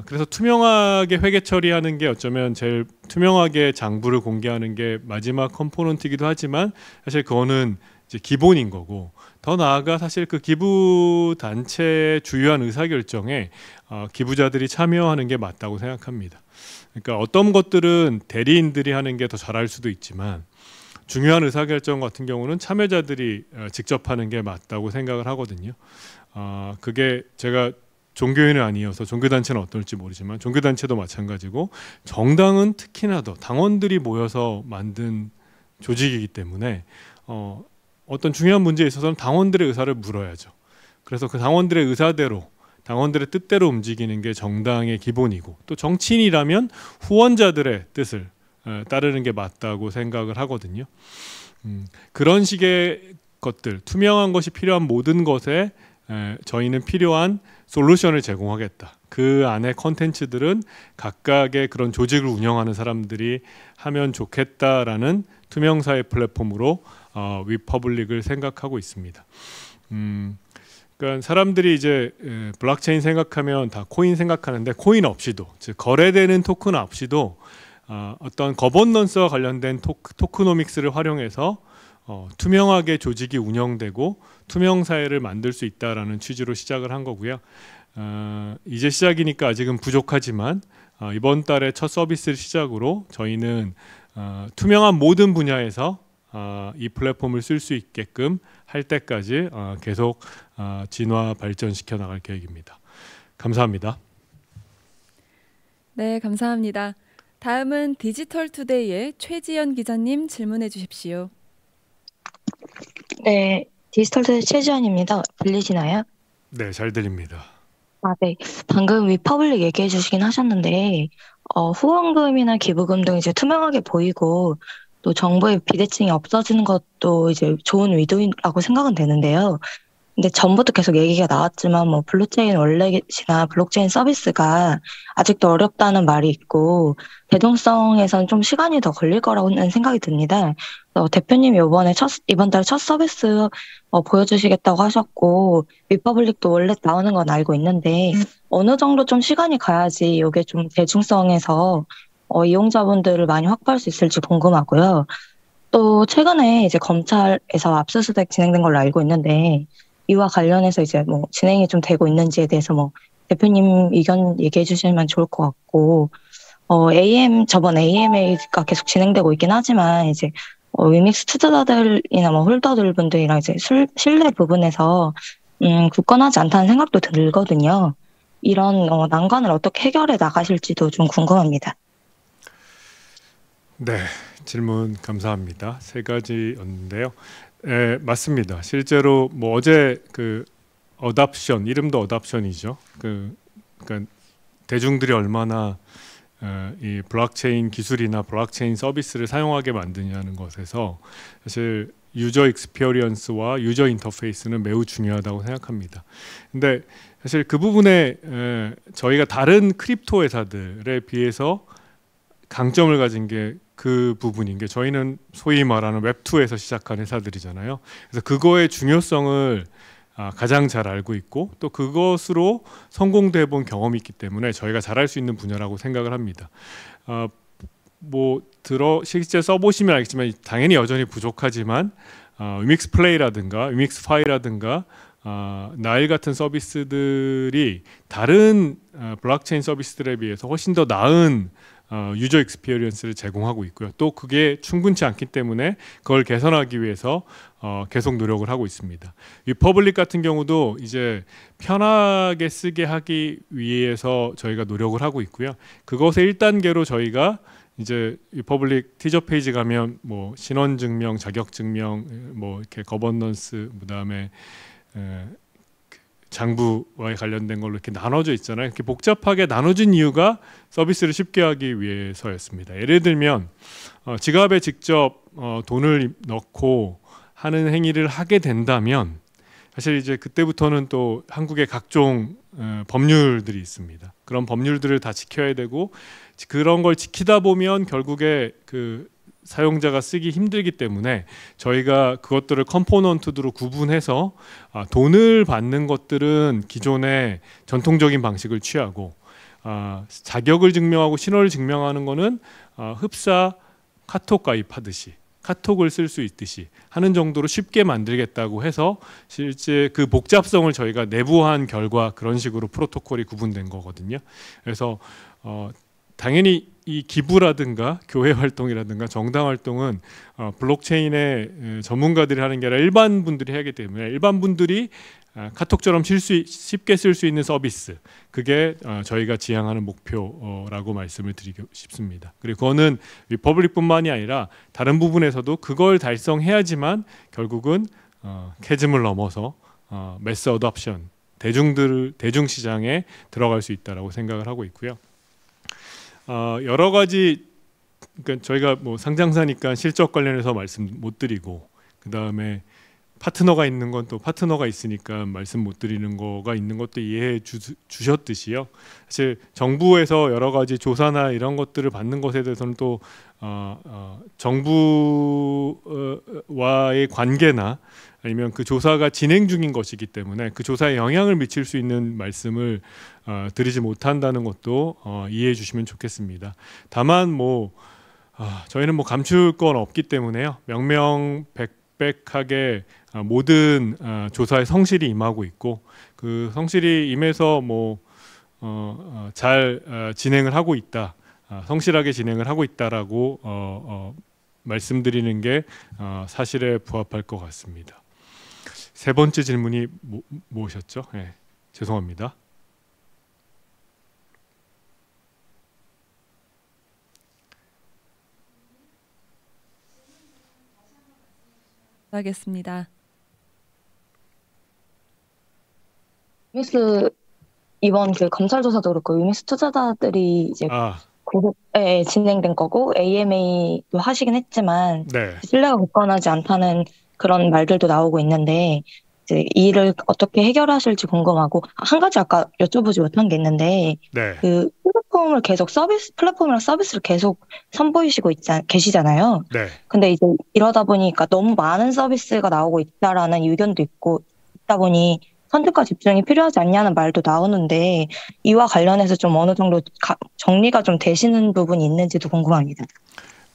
B: 그래서 투명하게 회계 처리하는 게 어쩌면 제일 투명하게 장부를 공개하는 게 마지막 컴포넌트이기도 하지만 사실 그거는 이제 기본인 거고, 더 나아가 사실 그 기부 단체의 주요한 의사결정에 기부자들이 참여하는 게 맞다고 생각합니다. 그러니까 어떤 것들은 대리인들이 하는 게 더 잘할 수도 있지만 중요한 의사결정 같은 경우는 참여자들이 직접 하는 게 맞다고 생각을 하거든요. 그게 제가 종교인은 아니어서 종교단체는 어떨지 모르지만 종교단체도 마찬가지고 정당은 특히나 더 당원들이 모여서 만든 조직이기 때문에 어떤 중요한 문제에 있어서는 당원들의 의사를 물어야죠. 그래서 그 당원들의 의사대로, 당원들의 뜻대로 움직이는 게 정당의 기본이고, 또 정치인이라면 후원자들의 뜻을 따르는 게 맞다고 생각을 하거든요. 그런 식의 것들, 투명한 것이 필요한 모든 것에 저희는 필요한 솔루션을 제공하겠다. 그 안에 컨텐츠들은 각각의 그런 조직을 운영하는 사람들이 하면 좋겠다라는 투명사의 플랫폼으로 위퍼블릭을 생각하고 있습니다. 그러니까 사람들이 이제 블록체인 생각하면 다 코인 생각하는데, 코인 없이도, 즉 거래되는 토큰 없이도 어떤 거버넌스와 관련된 토크노믹스를 활용해서 투명하게 조직이 운영되고 투명 사회를 만들 수 있다라는 취지로 시작을 한 거고요. 이제 시작이니까 아직은 부족하지만 이번 달에 첫 서비스를 시작으로 저희는 투명한 모든 분야에서 이 플랫폼을 쓸 수 있게끔 할 때까지 계속 진화 발전시켜 나갈 계획입니다. 감사합니다.
A: 네, 감사합니다. 다음은 디지털투데이의 최지연 기자님 질문해 주십시오.
I: 네, 디지털투데이 최지연입니다. 들리시나요?
B: 네, 잘 들립니다.
I: 네. 방금 위퍼블릭 얘기해 주시긴 하셨는데, 후원금이나 기부금 등 이제 투명하게 보이고, 또 정보의 비대칭이 없어지는 것도 이제 좋은 의도라고 생각은 되는데요. 근데 전부터 계속 얘기가 나왔지만 뭐 블록체인 월렛이나 블록체인 서비스가 아직도 어렵다는 말이 있고 대중성에선 좀 시간이 더 걸릴 거라고는 생각이 듭니다. 대표님이 이번 달 첫 서비스 보여주시겠다고 하셨고 위퍼블릭도 월렛 나오는 건 알고 있는데 어느 정도 좀 시간이 가야지 이게 좀 대중성에서 이용자분들을 많이 확보할 수 있을지 궁금하고요. 또 최근에 이제 검찰에서 압수수색 진행된 걸로 알고 있는데 이와 관련해서 이제 뭐 진행이 좀 되고 있는지에 대해서 뭐 대표님 의견 얘기해 주시면 좋을 것 같고, 저번 AMA가 계속 진행되고 있긴 하지만 이제 위믹스 투자자들이나 뭐 홀더들 분들이랑 이제 신뢰 부분에서 굳건하지 않다는 생각도 들거든요. 이런 난관을 어떻게 해결해 나가실지도 좀 궁금합니다.
B: 네, 질문 감사합니다. 세 가지였는데요. 맞습니다. 실제로 뭐 어제 그 어답션, 이름도 어답션이죠. 그러니까 대중들이 얼마나 이 블록체인 기술이나 블록체인 서비스를 사용하게 만드냐는 것에서 사실 유저 익스피리언스와 유저 인터페이스는 매우 중요하다고 생각합니다. 근데 사실 그 부분에 저희가 다른 크립토 회사들에 비해서 강점을 가진 게 그 부분인 게, 저희는 소위 말하는 웹2에서 시작한 회사들이잖아요. 그래서 그거의 중요성을 가장 잘 알고 있고, 또 그것으로 성공도 해본 경험이 있기 때문에 저희가 잘할 수 있는 분야라고 생각을 합니다. 실제 써보시면 알겠지만 당연히 여전히 부족하지만 위믹스 플레이라든가 위믹스 파이라든가 나일 같은 서비스들이 다른 블록체인 서비스들에 비해서 훨씬 더 나은 유저 익스피리언스를 제공하고 있고요. 또 그게 충분치 않기 때문에 그걸 개선하기 위해서 계속 노력을 하고 있습니다. 위퍼블릭 같은 경우도 이제 편하게 쓰게 하기 위해서 저희가 노력을 하고 있고요. 그것의 1단계로 저희가 이제 위퍼블릭 티저 페이지 가면 뭐 신원 증명, 자격 증명, 뭐 이렇게 거버넌스, 그다음에 장부와 관련된 걸로 이렇게 나눠져 있잖아요. 이렇게 복잡하게 나눠진 이유가 서비스를 쉽게 하기 위해서였습니다. 예를 들면 지갑에 직접 돈을 넣고 하는 행위를 하게 된다면 사실 이제 그때부터는 또 한국의 각종 법률들이 있습니다. 그런 법률들을 다 지켜야 되고, 그런 걸 지키다 보면 결국에 그 사용자가 쓰기 힘들기 때문에 저희가 그것들을 컴포넌트로 구분해서 돈을 받는 것들은 기존의 전통적인 방식을 취하고, 자격을 증명하고 신원을 증명하는 거는 흡사 카톡 가입하듯이 카톡을 쓸 수 있듯이 하는 정도로 쉽게 만들겠다고 해서 실제 그 복잡성을 저희가 내부한 결과 그런 식으로 프로토콜이 구분된 거거든요. 그래서 당연히 이 기부라든가 교회 활동이라든가 정당 활동은 블록체인의 전문가들이 하는 게 아니라 일반 분들이 하기 때문에 일반 분들이 카톡처럼 쉽게 쓸 수 있는 서비스, 그게 저희가 지향하는 목표라고 말씀을 드리고 싶습니다. 그리고 그거는 리퍼블릭뿐만이 아니라 다른 부분에서도 그걸 달성해야지만 결국은 캐즘을 넘어서 매스 어답션, 대중 시장에 들어갈 수 있다라고 생각을 하고 있고요. 여러 가지, 그러니까 저희가 뭐 상장사니까 실적 관련해서 말씀 못 드리고, 그 다음에 파트너가 있는 건 또 파트너가 있으니까 말씀 못 드리는 거가 있는 것도 이해해 주셨듯이요. 사실 정부에서 여러 가지 조사나 이런 것들을 받는 것에 대해서는 또 정부와의 관계나 아니면 그 조사가 진행 중인 것이기 때문에 그 조사에 영향을 미칠 수 있는 말씀을 드리지 못한다는 것도 이해해 주시면 좋겠습니다. 다만 뭐 저희는 뭐 감출 건 없기 때문에요. 명명백백하게 모든 조사에 성실히 임하고 있고, 그 성실히 임해서 뭐 잘 진행을 하고 있다, 성실하게 진행을 하고 있다라고 말씀드리는 게 사실에 부합할 것 같습니다. 세 번째 질문이 무엇이었죠? 네, 죄송합니다.
A: 하겠습니다.
I: 유믹스 이번 그 검찰 조사도 그렇고 유믹스 투자자들이 이제 고급에 진행된 거고 AMA도 하시긴 했지만
B: 네.
I: 신뢰가 굳건하지 않다는 그런 말들도 나오고 있는데, 이제 이 일을 어떻게 해결하실지 궁금하고, 한 가지 아까 여쭤보지 못한 게 있는데
B: 네.
I: 그 플랫폼이랑 서비스를 계속 선보이시고 계시잖아요.
B: 네.
I: 근데 이제 이러다 보니까 너무 많은 서비스가 나오고 있다라는 의견도 있다 보니 선택과 집중이 필요하지 않냐는 말도 나오는데, 이와 관련해서 좀 어느 정도 정리가 좀 되시는 부분이 있는지도 궁금합니다.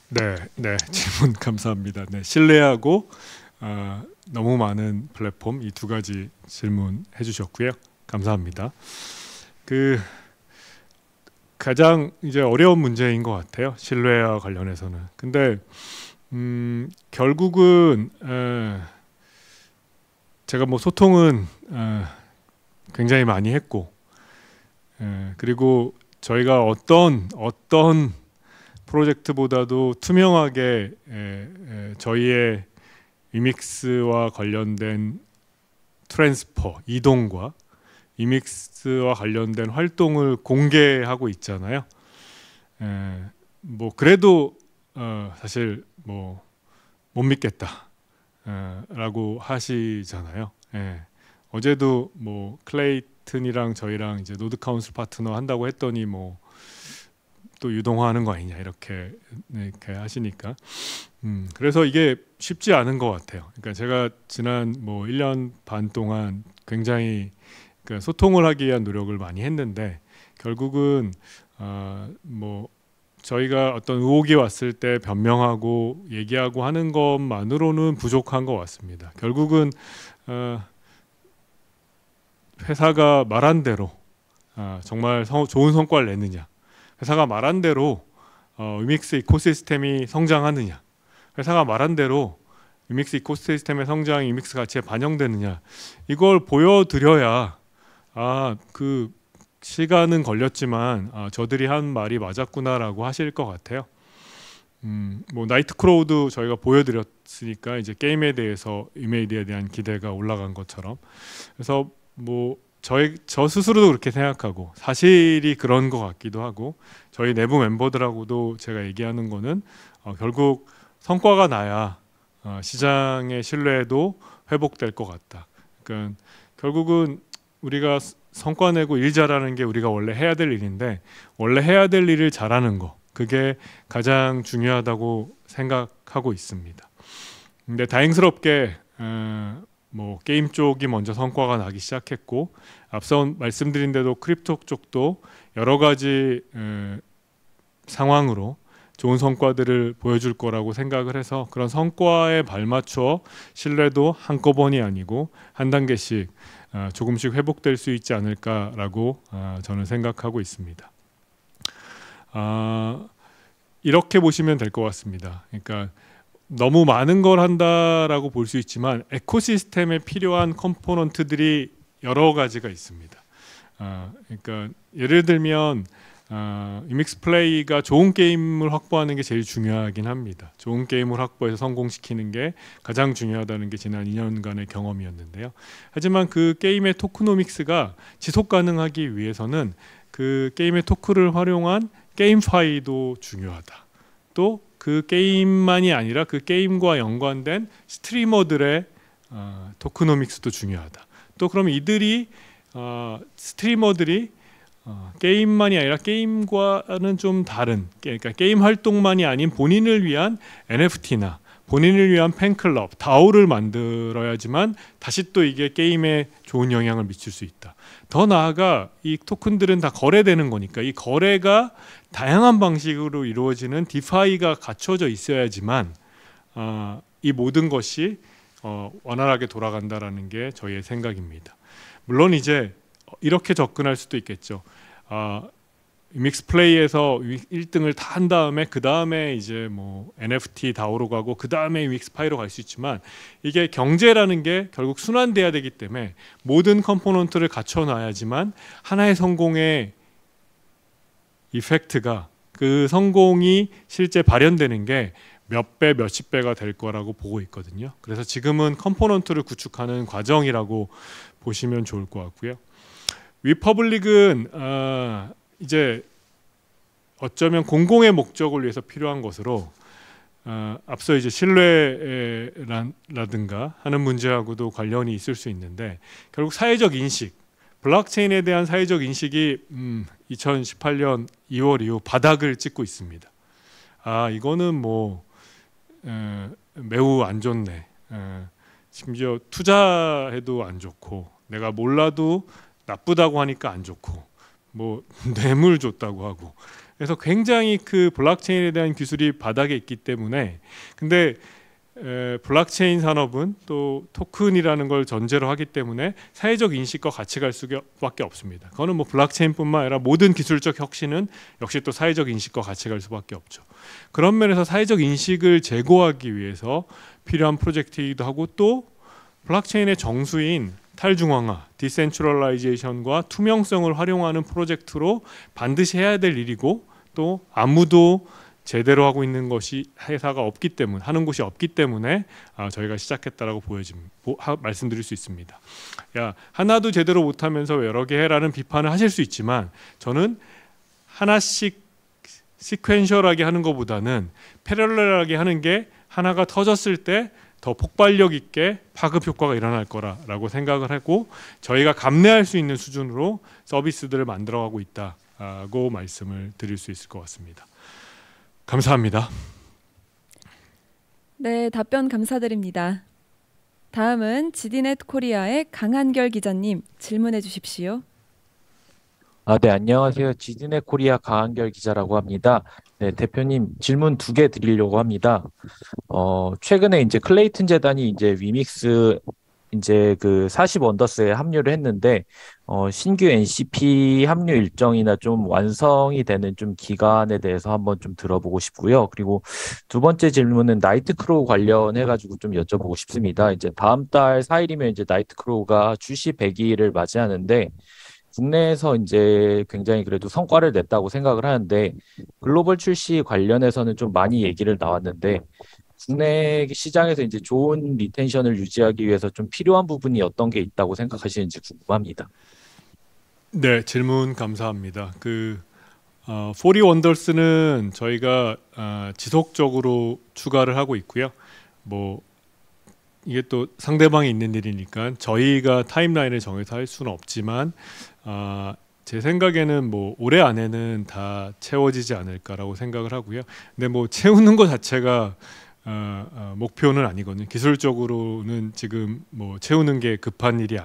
B: 네, 질문 감사합니다. 네, 신뢰하고 너무 많은 플랫폼, 이 두 가지 질문 해주셨고요. 감사합니다. 그 가장 이제 어려운 문제인 것 같아요. 신뢰와 관련해서는. 근데 결국은 제가 뭐 소통은 굉장히 많이 했고, 그리고 저희가 어떤 프로젝트보다도 투명하게 저희의 위믹스와 관련된 트랜스퍼, 이동과 위믹스와 관련된 활동을 공개하고 있잖아요. 뭐 그래도 사실 뭐 못 믿겠다 라고 하시잖아요. 어제도 뭐 클레이튼이랑 저희랑 이제 노드 카운슬 파트너 한다고 했더니 뭐 또 유동화하는 거 아니냐 이렇게 하시니까 그래서 이게 쉽지 않은 것 같아요. 그러니까 제가 지난 뭐 1년 반 동안 굉장히 소통을 하기 위한 노력을 많이 했는데 결국은 뭐 저희가 어떤 의혹이 왔을 때 변명하고 얘기하고 하는 것만으로는 부족한 것 같습니다. 결국은 회사가 말한 대로 정말 좋은 성과를 내느냐, 회사가 말한 대로 위믹스 이코시스템이 성장하느냐, 회사가 말한 대로 위믹스 이코시스템의 성장이 위믹스 가치에 반영되느냐, 이걸 보여드려야 그 시간은 걸렸지만 저들이 한 말이 맞았구나라고 하실 것 같아요. 뭐 나이트크로우도 저희가 보여드렸으니까 이제 게임에 대해서 위메이드에 대한 기대가 올라간 것처럼, 그래서 뭐 저 스스로도 그렇게 생각하고 사실이 그런 것 같기도 하고, 저희 내부 멤버들하고도 제가 얘기하는 거는 결국 성과가 나야 시장의 신뢰도 회복될 것 같다. 그러니까 결국은 우리가 성과 내고 일 잘하는 게 우리가 원래 해야 될 일인데, 원래 해야 될 일을 잘하는 거, 그게 가장 중요하다고 생각하고 있습니다. 근데 다행스럽게 뭐 게임 쪽이 먼저 성과가 나기 시작했고, 앞서 말씀드린 대로 크립토 쪽도 여러 가지 상황으로 좋은 성과들을 보여줄 거라고 생각을 해서, 그런 성과에 발맞춰 신뢰도 한꺼번이 아니고 한 단계씩 조금씩 회복될 수 있지 않을까라고 저는 생각하고 있습니다. 이렇게 보시면 될 것 같습니다. 그러니까 너무 많은 걸 한다라고 볼 수 있지만 에코시스템에 필요한 컴포넌트들이 여러 가지가 있습니다. 그러니까 예를 들면 위믹스 플레이가 좋은 게임을 확보하는 게 제일 중요하긴 합니다. 좋은 게임을 확보해서 성공시키는 게 가장 중요하다는 게 지난 2년간의 경험이었는데요. 하지만 그 게임의 토크노믹스가 지속 가능하기 위해서는 그 게임의 토크를 활용한 게임파이도 중요하다. 또 그 게임만이 아니라 그 게임과 연관된 스트리머들의 토크노믹스도 중요하다. 또 그럼 이들이 스트리머들이 게임만이 아니라 게임과는 좀 다른, 그러니까 게임 활동만이 아닌 본인을 위한 NFT나 본인을 위한 팬클럽, 다오를 만들어야지만 다시 또 이게 게임에 좋은 영향을 미칠 수 있다. 더 나아가 이 토큰들은 다 거래되는 거니까 이 거래가 다양한 방식으로 이루어지는 디파이가 갖춰져 있어야지만 이 모든 것이 원활하게 돌아간다라는 게 저희의 생각입니다. 물론 이제 이렇게 접근할 수도 있겠죠. 위믹스 플레이에서 1등을 다 한 다음에 그 다음에 이제 뭐 NFT 다오로 가고 그 다음에 위믹스 파이로 갈 수 있지만, 이게 경제라는 게 결국 순환돼야 되기 때문에 모든 컴포넌트를 갖춰놔야지만 하나의 성공의 이펙트가, 그 성공이 실제 발현되는 게 몇 배, 몇십 배가 될 거라고 보고 있거든요. 그래서 지금은 컴포넌트를 구축하는 과정이라고 보시면 좋을 것 같고요. 위퍼블릭은 이제 어쩌면 공공의 목적을 위해서 필요한 것으로 앞서 이제 신뢰라든가 하는 문제하고도 관련이 있을 수 있는데, 결국 사회적 인식, 블록체인에 대한 사회적 인식이 2018년 2월 이후 바닥을 찍고 있습니다. 이거는 뭐 매우 안 좋네. 심지어 투자해도 안 좋고, 내가 몰라도 나쁘다고 하니까 안 좋고, 뭐 뇌물 줬다고 하고, 그래서 굉장히 그 블록체인에 대한 기술이 바닥에 있기 때문에, 근데 블록체인 산업은 또 토큰이라는 걸 전제로 하기 때문에 사회적 인식과 같이 갈 수밖에 없습니다. 그거는 뭐 블록체인뿐만 아니라 모든 기술적 혁신은 역시 또 사회적 인식과 같이 갈 수밖에 없죠. 그런 면에서 사회적 인식을 제고하기 위해서 필요한 프로젝트이기도 하고, 또 블록체인의 정수인 탈중앙화, 디센트럴라이제이션과 투명성을 활용하는 프로젝트로 반드시 해야 될 일이고 또 아무도 제대로 하고 있는 것이 회사가 없기 때문에 하는 곳이 없기 때문에 저희가 시작했다라고 말씀드릴 수 있습니다. 야 하나도 제대로 못하면서 여러 개 해라는 비판을 하실 수 있지만 저는 하나씩 시퀀셜하게 하는 것보다는 패럴렐하게 하는 게 하나가 터졌을 때 더 폭발력 있게 파급 효과가 일어날 거라고 생각을 하고 저희가 감내할 수 있는 수준으로 서비스들을 만들어가고 있다고 말씀을 드릴 수 있을 것 같습니다. 감사합니다.
A: 네, 답변 감사드립니다. 다음은 지디넷 코리아의 강한결 기자님 질문해 주십시오.
J: 네, 안녕하세요. 지디넷 코리아 강한결 기자라고 합니다. 네, 대표님 질문 2개 드리려고 합니다. 최근에 이제 클레이튼 재단이 이제 위믹스 이제 그 40 언더스에 합류를 했는데 신규 NCP 합류 일정이나 좀 완성이 되는 좀 기간에 대해서 한번 좀 들어보고 싶고요. 그리고 2번째 질문은 나이트크로우 관련해 가지고 좀 여쭤보고 싶습니다. 이제 다음 달 4일이면 이제 나이트크로우가 출시 100일을 맞이하는데 국내에서 이제 굉장히 그래도 성과를 냈다고 생각을 하는데 글로벌 출시 관련해서는 좀 많이 얘기를 나왔는데 국내 시장에서 이제 좋은 리텐션을 유지하기 위해서 좀 필요한 부분이 어떤 게 있다고 생각하시는지 궁금합니다.
B: 네, 질문 감사합니다. 40 원더스는 저희가 지속적으로 추가를 하고 있고요. 뭐 이게 또 상대방이 있는 일이니까 저희가 타임라인을 정해서 할 수는 없지만 제 생각에는 뭐 올해 안에는 다 채워지지 않을까라고 생각을 하고요. 근데 뭐 채우는 것 자체가 목표는 아니거든요. 기술적으로는 지금 뭐 채우는 게 급한 일이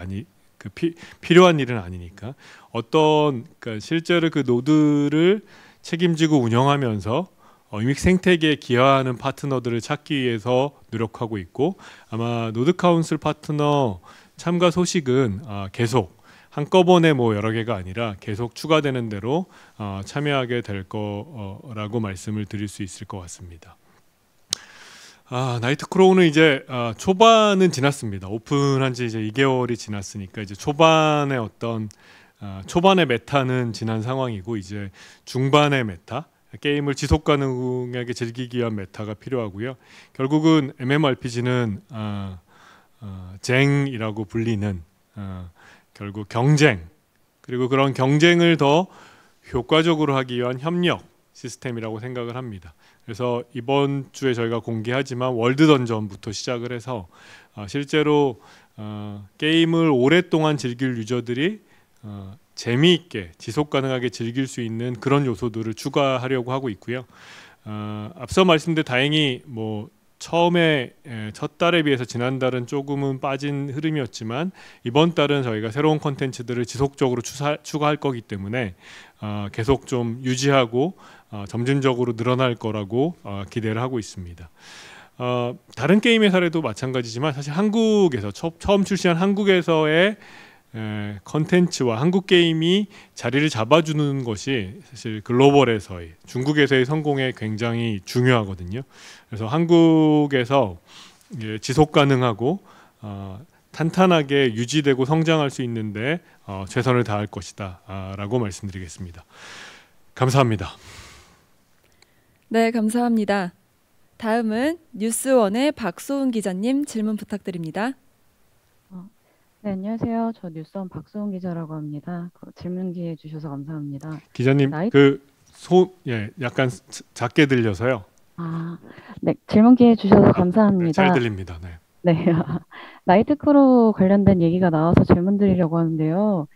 B: 필요한 일은 아니니까 그러니까 실제로 그 노드를 책임지고 운영하면서 위믹 생태계에 기여하는 파트너들을 찾기 위해서 노력하고 있고 아마 노드 카운슬 파트너 참가 소식은 계속 한꺼번에 뭐 여러 개가 아니라 계속 추가되는 대로 참여하게 될 거라고 말씀을 드릴 수 있을 것 같습니다. 나이트크로우는 이제 초반은 지났습니다. 오픈한 지 이제 2개월이 지났으니까 이제 초반의 초반의 메타는 지난 상황이고 이제 중반의 메타 게임을 지속 가능하게 즐기기 위한 메타가 필요하고요. 결국은 MMORPG는 쟁이라고 불리는 결국 경쟁 그리고 그런 경쟁을 더 효과적으로 하기 위한 협력 시스템이라고 생각을 합니다. 그래서 이번 주에 저희가 공개하지만 월드 던전부터 시작을 해서 실제로 게임을 오랫동안 즐길 유저들이 재미있게 지속 가능하게 즐길 수 있는 그런 요소들을 추가하려고 하고 있고요. 앞서 말씀드린 다행히 뭐 처음에 첫 달에 비해서 지난달은 조금은 빠진 흐름이었지만 이번 달은 저희가 새로운 콘텐츠들을 지속적으로 추가할 거기 때문에 계속 좀 유지하고 점진적으로 늘어날 거라고 기대를 하고 있습니다. 다른 게임의 사례도 마찬가지지만 사실 한국에서 처음 출시한 한국에서의 컨텐츠와 한국 게임이 자리를 잡아주는 것이 사실 글로벌에서의 중국에서의 성공에 굉장히 중요하거든요. 그래서 한국에서 지속 가능하고 탄탄하게 유지되고 성장할 수 있는데 최선을 다할 것이다 라고 말씀드리겠습니다. 감사합니다.
A: 네, 감사합니다. 다음은 뉴스원의 박소은 기자님 질문 부탁드립니다.
H: 네, 안녕하세요. 저 뉴스원 박소은 기자라고 합니다. 질문 기회 주셔서 감사합니다.
B: 기자님, 약간 작게 들려서요.
H: 네, 질문 기회 주셔서 감사합니다.
B: 잘 들립니다. 네.
H: 네, 나이트크로우 관련된 얘기가 나와서 질문 드리려고 하는데요.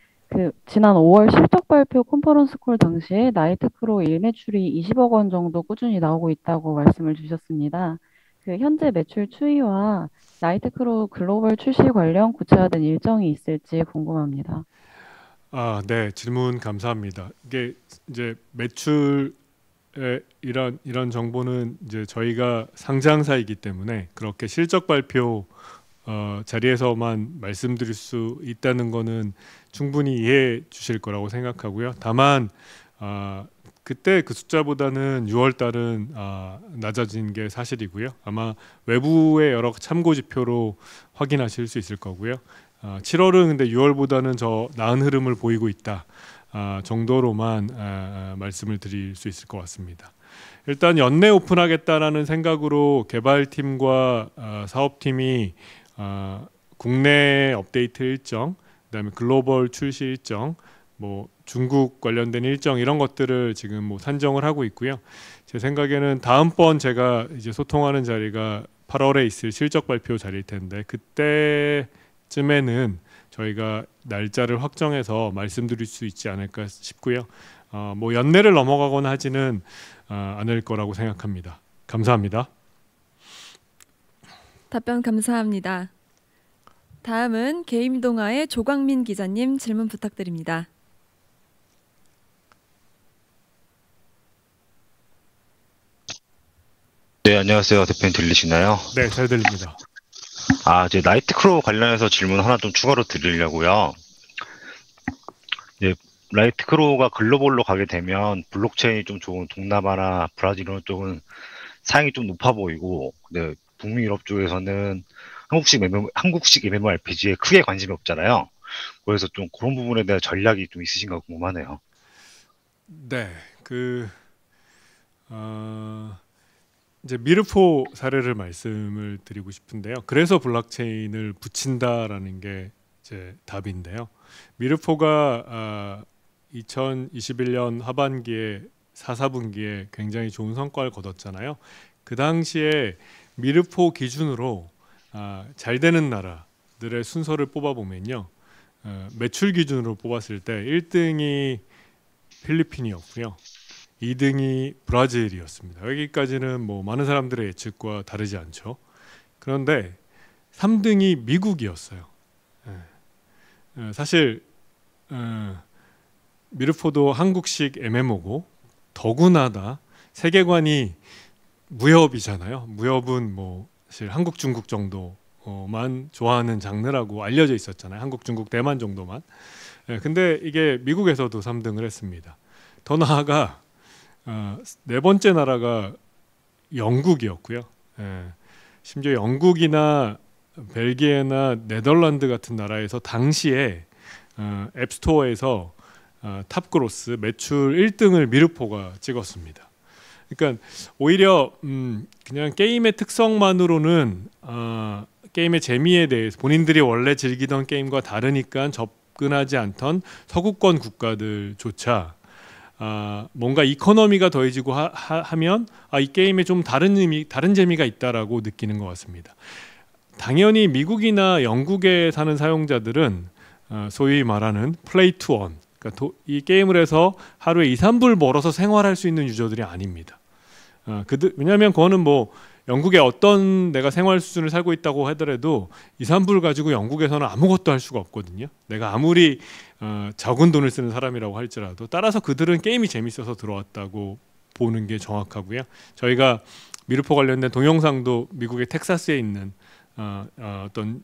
H: 지난 5월 실적 발표 컨퍼런스 콜 당시에 나이트크로우 일매출이 20억 원 정도 꾸준히 나오고 있다고 말씀을 주셨습니다. 현재 매출 추이와 나이트크로우 글로벌 출시 관련 구체화된 일정이 있을지 궁금합니다.
B: 네, 질문 감사합니다. 이게 이제 매출의 이런 정보는 이제 저희가 상장사이기 때문에 그렇게 실적 발표 자리에서만 말씀드릴 수 있다는 거는 충분히 이해해 주실 거라고 생각하고요. 다만 그때 그 숫자보다는 6월 달은 낮아진 게 사실이고요. 아마 외부의 여러 참고 지표로 확인하실 수 있을 거고요. 7월은 근데 6월보다는 저 나은 흐름을 보이고 있다 정도로만 말씀을 드릴 수 있을 것 같습니다. 일단 연내 오픈하겠다라는 생각으로 개발팀과 사업팀이 국내 업데이트 일정, 그다음에 글로벌 출시 일정, 뭐 중국 관련된 일정 이런 것들을 지금 뭐 산정을 하고 있고요. 제 생각에는 다음번 제가 이제 소통하는 자리가 8월에 있을 실적 발표 자리일 텐데 그때쯤에는 저희가 날짜를 확정해서 말씀드릴 수 있지 않을까 싶고요. 뭐 연내를 넘어가거나 하지는 않을 거라고 생각합니다. 감사합니다.
A: 답변 감사합니다. 다음은 게임동아의 조광민 기자님 질문 부탁드립니다.
K: 네, 안녕하세요. 대표님 들리시나요?
B: 네, 잘 들립니다.
K: 이제 나이트크로우 관련해서 질문 하나 좀 추가로 드리려고요. 이제 나이트크로우가 글로벌로 가게 되면 블록체인이 좀 좋은 동남아나 브라질 이런 쪽은 사양이 좀 높아 보이고, 근데 북미 유럽 쪽에서는 한국식 MMORPG에 크게 관심이 없잖아요. 그래서 좀 그런 부분에 대한 전략이 좀 있으신가 궁금하네요.
B: 네, 이제 미르포 사례를 말씀을 드리고 싶은데요. 그래서 블록체인을 붙인다라는 게 이제 답인데요. 미르포가 2021년 하반기에 4분기에 굉장히 좋은 성과를 거뒀잖아요. 그 당시에 미르포 기준으로 잘 되는 나라들의 순서를 뽑아보면요. 매출 기준으로 뽑았을 때 1등이 필리핀이었고요. 2등이 브라질이었습니다. 여기까지는 뭐 많은 사람들의 예측과 다르지 않죠. 그런데 3등이 미국이었어요. 사실 미르포도 한국식 MMO고 더구나다 세계관이 무협이잖아요. 무협은 뭐 사실 한국, 중국 정도만 좋아하는 장르라고 알려져 있었잖아요. 한국, 중국, 대만 정도만. 근데 이게 미국에서도 3등을 했습니다. 더 나아가 네 번째 나라가 영국이었고요. 심지어 영국이나 벨기에나 네덜란드 같은 나라에서 당시에 앱스토어에서 탑그로스 매출 1등을 미르포가 찍었습니다. 그러니까 오히려 그냥 게임의 특성만으로는 게임의 재미에 대해서 본인들이 원래 즐기던 게임과 다르니까 접근하지 않던 서구권 국가들조차 뭔가 이코노미가 더해지고 하면 이 게임에 좀 다른 재미가 있다라고 느끼는 것 같습니다. 당연히 미국이나 영국에 사는 사용자들은 소위 말하는 플레이 투 원, 그러니까 이 게임을 해서 하루에 2, 3불 벌어서 생활할 수 있는 유저들이 아닙니다. 왜냐하면 그거는 뭐 영국의 어떤 내가 생활 수준을 살고 있다고 하더라도 2, 3불 가지고 영국에서는 아무것도 할 수가 없거든요. 내가 아무리 적은 돈을 쓰는 사람이라고 할지라도. 따라서 그들은 게임이 재밌어서 들어왔다고 보는 게 정확하고요. 저희가 미르포 관련된 동영상도 미국의 텍사스에 있는 어떤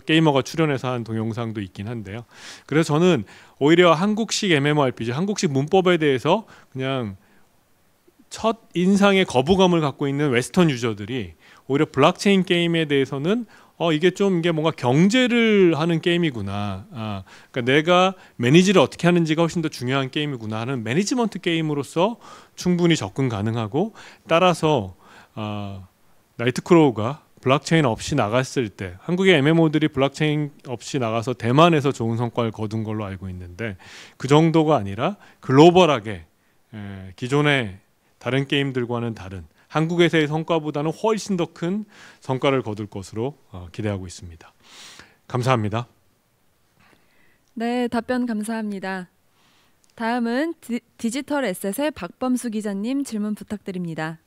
B: 게이머가 출연해서 한 동영상도 있긴 한데요. 그래서 저는 오히려 한국식 MMORPG, 한국식 문법에 대해서 그냥 첫 인상의 거부감을 갖고 있는 웨스턴 유저들이 오히려 블록체인 게임에 대해서는 이게 뭔가 경제를 하는 게임이구나. 그러니까 내가 매니지를 어떻게 하는지가 훨씬 더 중요한 게임이구나 하는 매니지먼트 게임으로서 충분히 접근 가능하고, 따라서 나이트크로우가 블록체인 없이 나갔을 때, 한국의 MMO들이 블록체인 없이 나가서 대만에서 좋은 성과를 거둔 걸로 알고 있는데, 그 정도가 아니라 글로벌하게 기존의 다른 게임들과는 다른 한국에서의 성과보다는 훨씬 더 큰 성과를 거둘 것으로 기대하고 있습니다. 감사합니다.
A: 네, 답변 감사합니다. 다음은 디지털 에셋의 박범수 기자님 질문 부탁드립니다.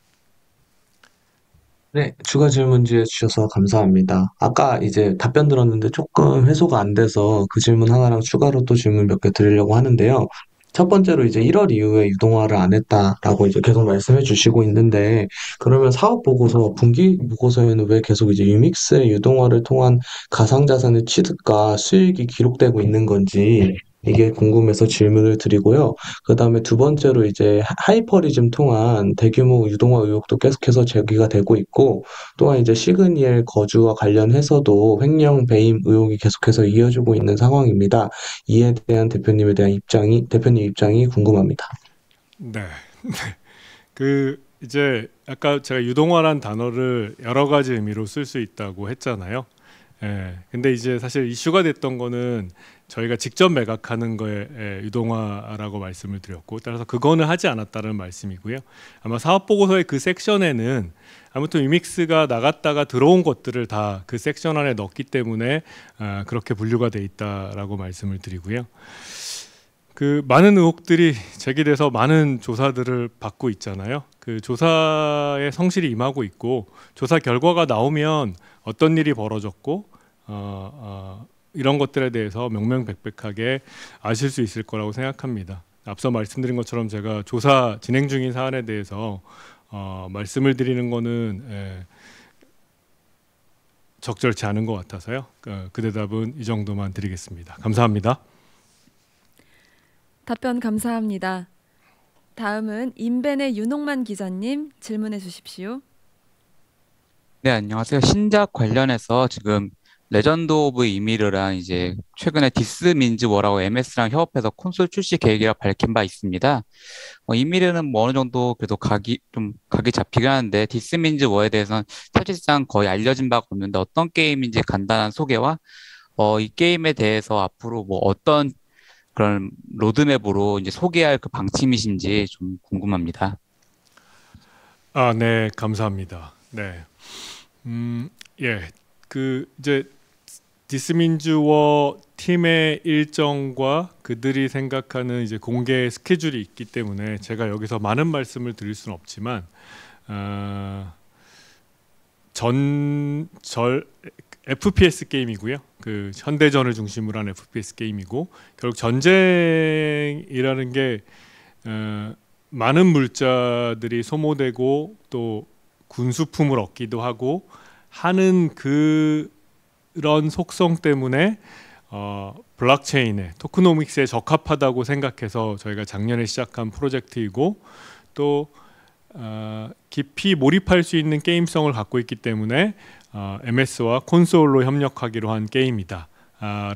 F: 네, 추가 질문지에 주셔서 감사합니다. 아까 이제 답변 들었는데 조금 해소가 안 돼서 그 질문 하나랑 추가로 또 질문 몇 개 드리려고 하는데요. 첫 번째로 이제 1월 이후에 유동화를 안 했다라고 이제 계속 말씀해 주시고 있는데, 그러면 사업 보고서, 분기 보고서에는 왜 계속 이제 유믹스의 유동화를 통한 가상자산의 취득과 수익이 기록되고 있는 건지 이게 궁금해서 질문을 드리고요. 그 다음에 두 번째로 이제 하이퍼리즘 통한 대규모 유동화 의혹도 계속해서 제기가 되고 있고, 또한 이제 시그니엘 거주와 관련해서도 횡령 배임 의혹이 계속해서 이어지고 있는 상황입니다. 이에 대한 대표님 입장이 궁금합니다.
B: 네. 그 이제 아까 제가 유동화란 단어를 여러 가지 의미로 쓸 수 있다고 했잖아요. 예. 근데 이제 사실 이슈가 됐던 거는 저희가 직접 매각하는 거에 유동화라고 말씀을 드렸고, 따라서 그거는 하지 않았다는 말씀이고요. 아마 사업 보고서의 그 섹션에는 아무튼 위믹스가 나갔다가 들어온 것들을 다 그 섹션 안에 넣었기 때문에 그렇게 분류가 돼 있다라고 말씀을 드리고요. 그 많은 의혹들이 제기돼서 많은 조사들을 받고 있잖아요. 그 조사에 성실히 임하고 있고, 조사 결과가 나오면 어떤 일이 벌어졌고 이런 것들에 대해서 명명백백하게 아실 수 있을 거라고 생각합니다. 앞서 말씀드린 것처럼 제가 조사 진행 중인 사안에 대해서 말씀을 드리는 거는 적절치 않은 것 같아서요. 그 대답은 이 정도만 드리겠습니다. 감사합니다.
A: 답변 감사합니다. 다음은 인벤의 윤홍만 기자님 질문해 주십시오.
D: 네, 안녕하세요. 신작 관련해서 지금 레전드 오브 이미르랑 이제 최근에 디스민즈 워라고 MS랑 협업해서 콘솔 출시 계획이라 밝힌 바 있습니다. 이미르는 뭐 어느 정도 그래도 각이 잡히긴 하는데, 디스민즈 워에 대해서는 사실상 거의 알려진 바가 없는데 어떤 게임인지 간단한 소개와 이 게임에 대해서 앞으로 뭐 어떤 그런 로드맵으로 이제 소개할 그 방침이신지 좀 궁금합니다.
B: 네, 감사합니다. 네, 예, 그 이제 디스민즈워 팀의 일정과 그들이 생각하는 이제 공개 스케줄이 있기 때문에 제가 여기서 많은 말씀을 드릴 수는 없지만 FPS 게임이고요. 그 현대전을 중심으로 한 FPS 게임이고, 결국 전쟁이라는 게 많은 물자들이 소모되고 또 군수품을 얻기도 하고 하는 그런 속성 때문에 블록체인에, 토크노믹스에 적합하다고 생각해서 저희가 작년에 시작한 프로젝트이고, 또 깊이 몰입할 수 있는 게임성을 갖고 있기 때문에 MS와 콘솔로 협력하기로 한 게임이다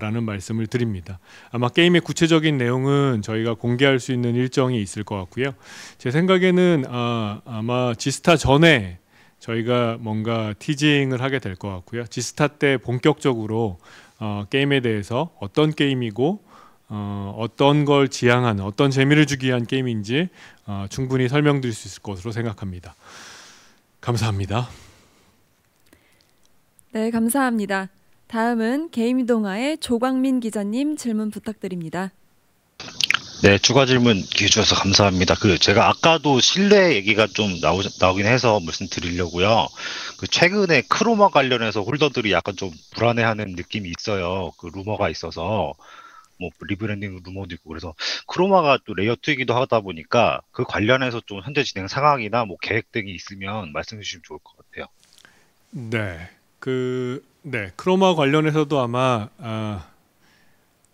B: 라는 말씀을 드립니다. 아마 게임의 구체적인 내용은 저희가 공개할 수 있는 일정이 있을 것 같고요. 제 생각에는 아마 지스타 전에 저희가 뭔가 티징을 하게 될 것 같고요. 지스타 때 본격적으로 게임에 대해서 어떤 게임이고 어떤 걸 지향하는, 어떤 재미를 주기 위한 게임인지 충분히 설명드릴 수 있을 것으로 생각합니다. 감사합니다.
A: 네, 감사합니다. 다음은 게임동아의 조광민 기자님 질문 부탁드립니다.
K: 네, 추가 질문 기회 주셔서 감사합니다. 제가 아까도 실내 얘기가 좀 나오긴 해서 말씀드리려고요. 최근에 크로마 관련해서 홀더들이 약간 좀 불안해하는 느낌이 있어요. 그 루머가 있어서 뭐 리브랜딩 루머도 있고, 그래서 크로마가 또 레이어 2이기도 하다 보니까 그 관련해서 좀 현재 진행 상황이나 뭐 계획 등이 있으면 말씀해 주시면 좋을 것 같아요.
B: 네, 크로마 관련해서도 아마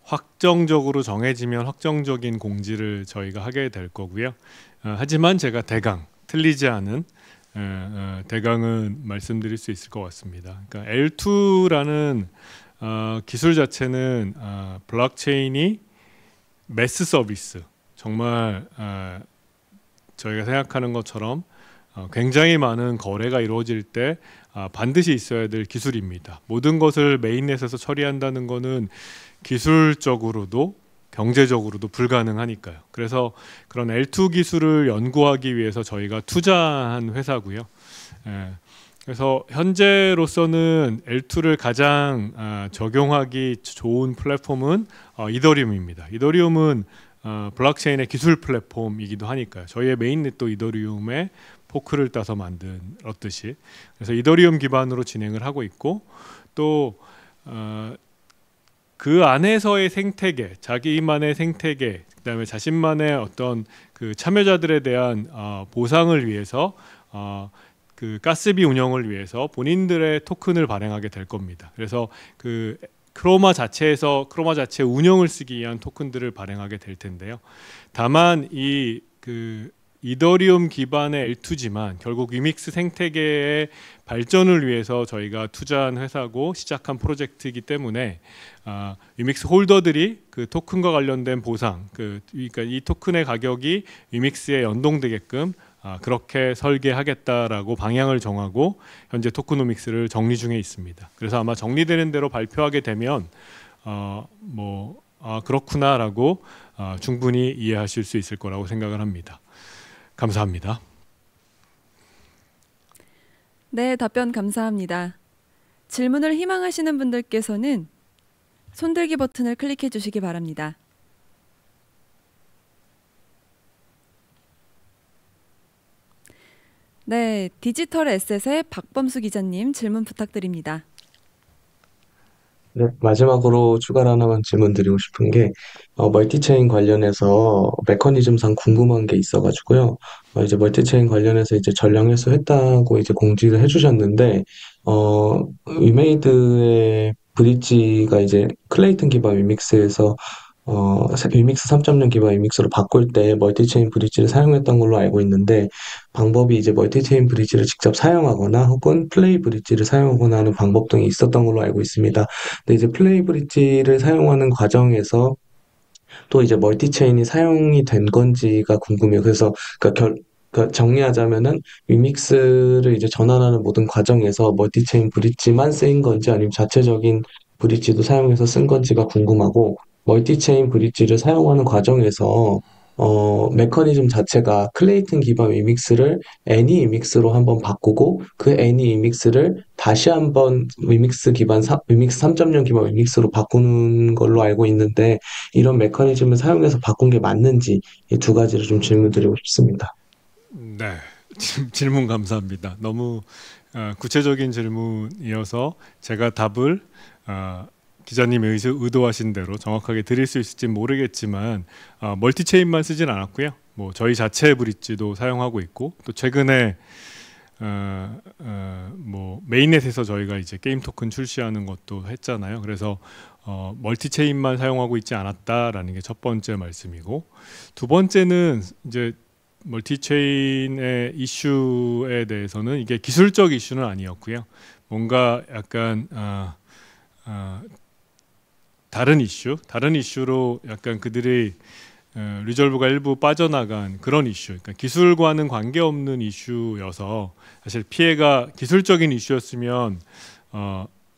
B: 확정적으로 정해지면 확정적인 공지를 저희가 하게 될 거고요. 하지만 제가 틀리지 않은 대강은 말씀드릴 수 있을 것 같습니다. 그러니까 L2라는 기술 자체는 블록체인이 매스 서비스, 정말 저희가 생각하는 것처럼 굉장히 많은 거래가 이루어질 때 반드시 있어야 될 기술입니다. 모든 것을 메인넷에서 처리한다는 것은 기술적으로도 경제적으로도 불가능하니까요. 그래서 그런 L2 기술을 연구하기 위해서 저희가 투자한 회사고요. 그래서 현재로서는 L2를 가장 적용하기 좋은 플랫폼은 이더리움입니다. 이더리움은 블록체인의 기술 플랫폼이기도 하니까요. 저희의 메인넷도 이더리움에 포크를 따서 만들었듯이, 그래서 이더리움 기반으로 진행을 하고 있고, 또 그 안에서의 생태계, 자기만의 생태계, 그다음에 자신만의 어떤 그 참여자들에 대한 보상을 위해서 그 가스비 운영을 위해서 본인들의 토큰을 발행하게 될 겁니다. 그래서 그 크로마 자체 운영을 쓰기 위한 토큰들을 발행하게 될 텐데요. 다만 이 이더리움 기반의 L2지만 결국 위믹스 생태계의 발전을 위해서 저희가 투자한 회사고 시작한 프로젝트이기 때문에 위믹스 홀더들이 그 토큰과 관련된 보상, 그러니까 이 토큰의 가격이 위믹스에 연동되게끔 그렇게 설계하겠다라고 방향을 정하고 현재 토크노믹스를 정리 중에 있습니다. 그래서 아마 정리되는 대로 발표하게 되면 그렇구나라고 충분히 이해하실 수 있을 거라고 생각을 합니다. 감사합니다.
A: 네, 답변 감사합니다. 질문을 희망하시는 분들께서는 손들기 버튼을 클릭해 주시기 바랍니다. 네, 디지털 에셋의 박범수 기자님 질문 부탁드립니다.
F: 네, 마지막으로 추가로 하나만 질문 드리고 싶은 게, 멀티체인 관련해서 메커니즘상 궁금한 게 있어가지고요. 이제 멀티체인 관련해서 이제 전량 회수했다고 이제 공지를 해주셨는데, 위메이드의 브릿지가 이제 클레이튼 기반 위믹스에서 위믹스 3.0 기반 위믹스로 바꿀 때 멀티체인 브릿지를 사용했던 걸로 알고 있는데, 방법이 이제 멀티체인 브릿지를 직접 사용하거나 혹은 플레이 브릿지를 사용하거나 하는 방법 등이 있었던 걸로 알고 있습니다. 근데 이제 플레이 브릿지를 사용하는 과정에서 또 이제 멀티체인이 사용이 된 건지가 궁금해요. 그래서 그러니까 정리하자면은 위믹스를 이제 전환하는 모든 과정에서 멀티체인 브릿지만 쓰인 건지 아니면 자체적인 브릿지도 사용해서 쓴 건지가 궁금하고, 멀티체인 브릿지를 사용하는 과정에서 메커니즘 자체가 클레이튼 기반 위믹스를 애니 위믹스로 한번 바꾸고 그 애니 위믹스를 다시 한번 위믹스 3.0 기반 위믹스로 바꾸는 걸로 알고 있는데, 이런 메커니즘을 사용해서 바꾼 게 맞는지 이 두 가지를 좀 질문드리고 싶습니다.
B: 네, 질문 감사합니다. 너무 구체적인 질문이어서 제가 답을 기자님이 의도하신 대로 정확하게 드릴 수 있을지 모르겠지만 멀티체인만 쓰진 않았고요. 뭐 저희 자체 브릿지도 사용하고 있고, 또 최근에 뭐 메인넷에서 저희가 이제 게임 토큰 출시하는 것도 했잖아요. 그래서 멀티체인만 사용하고 있지 않았다라는 게 첫 번째 말씀이고, 두 번째는 이제 멀티체인의 이슈에 대해서는 이게 기술적 이슈는 아니었고요. 뭔가 약간 다른 이슈로 약간 그들이 리졸브가 일부 빠져나간 그런 이슈, 그러니까 기술과는 관계없는 이슈여서 사실 피해가 기술적인 이슈였으면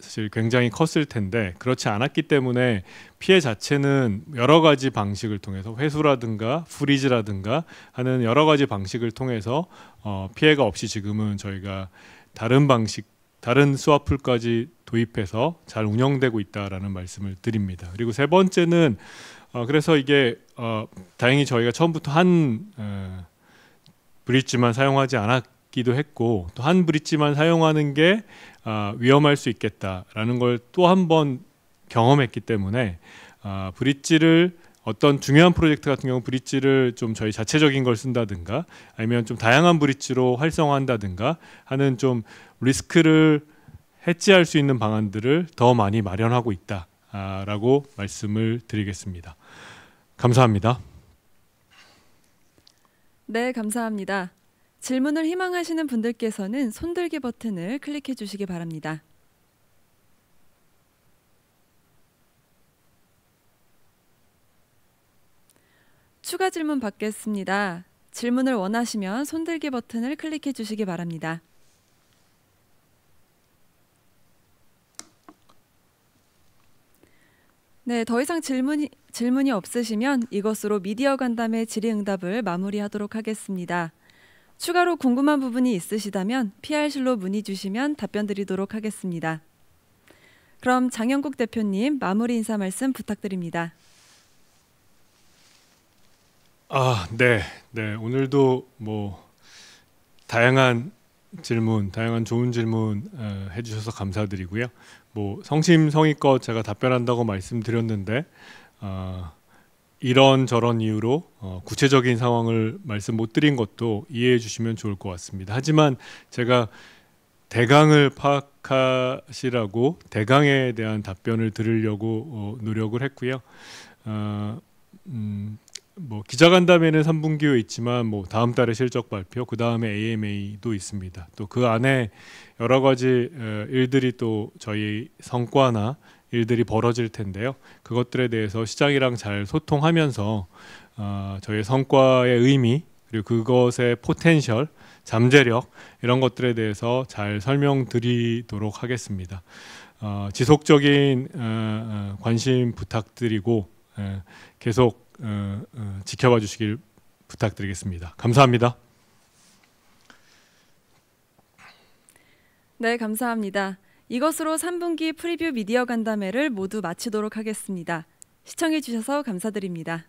B: 사실 굉장히 컸을 텐데 그렇지 않았기 때문에 피해 자체는 여러 가지 방식을 통해서 회수라든가 프리즈라든가 하는 여러 가지 방식을 통해서 피해가 없이 지금은 저희가 다른 스와플까지 도입해서 잘 운영되고 있다라는 말씀을 드립니다. 그리고 세 번째는 그래서 이게 다행히 저희가 처음부터 한 브릿지만 사용하지 않았기도 했고, 또 한 브릿지만 사용하는 게 위험할 수 있겠다라는 걸 또 한 번 경험했기 때문에 브릿지를 어떤 중요한 프로젝트 같은 경우 브릿지를 좀 저희 자체적인 걸 쓴다든가 아니면 좀 다양한 브릿지로 활성화한다든가 하는 좀 리스크를 해지할 수 있는 방안들을 더 많이 마련하고 있다라고 말씀을 드리겠습니다. 감사합니다.
A: 네, 감사합니다. 질문을 희망하시는 분들께서는 손들기 버튼을 클릭해 주시기 바랍니다. 추가 질문 받겠습니다. 질문을 원하시면 손들기 버튼을 클릭해 주시기 바랍니다. 네, 더 이상 질문이 없으시면 이것으로 미디어 간담회 질의응답을 마무리하도록 하겠습니다. 추가로 궁금한 부분이 있으시다면 PR실로 문의 주시면 답변 드리도록 하겠습니다. 그럼 장영국 대표님 마무리 인사 말씀 부탁드립니다.
B: 네, 오늘도 뭐 다양한 좋은 질문 해주셔서 감사드리고요. 뭐 성심성의껏 제가 답변한다고 말씀드렸는데 이런저런 이유로 구체적인 상황을 말씀 못 드린 것도 이해해 주시면 좋을 것 같습니다. 하지만 제가 대강을 파악하시라고 대강에 대한 답변을 들으려고 노력을 했고요. 뭐 기자간담회는 3분기에 있지만 뭐 다음 달에 실적 발표, 그 다음에 AMA도 있습니다. 또 그 안에 여러 가지 일들이 또 저희 성과나 일들이 벌어질 텐데요. 그것들에 대해서 시장이랑 잘 소통하면서 저희 성과의 의미, 그리고 그것의 포텐셜, 잠재력 이런 것들에 대해서 잘 설명드리도록 하겠습니다. 지속적인 관심 부탁드리고 계속 지켜봐 주시길 부탁드리겠습니다. 감사합니다.
A: 네, 감사합니다. 이것으로 3분기 프리뷰 미디어 간담회를 모두 마치도록 하겠습니다. 시청해 주셔서 감사드립니다.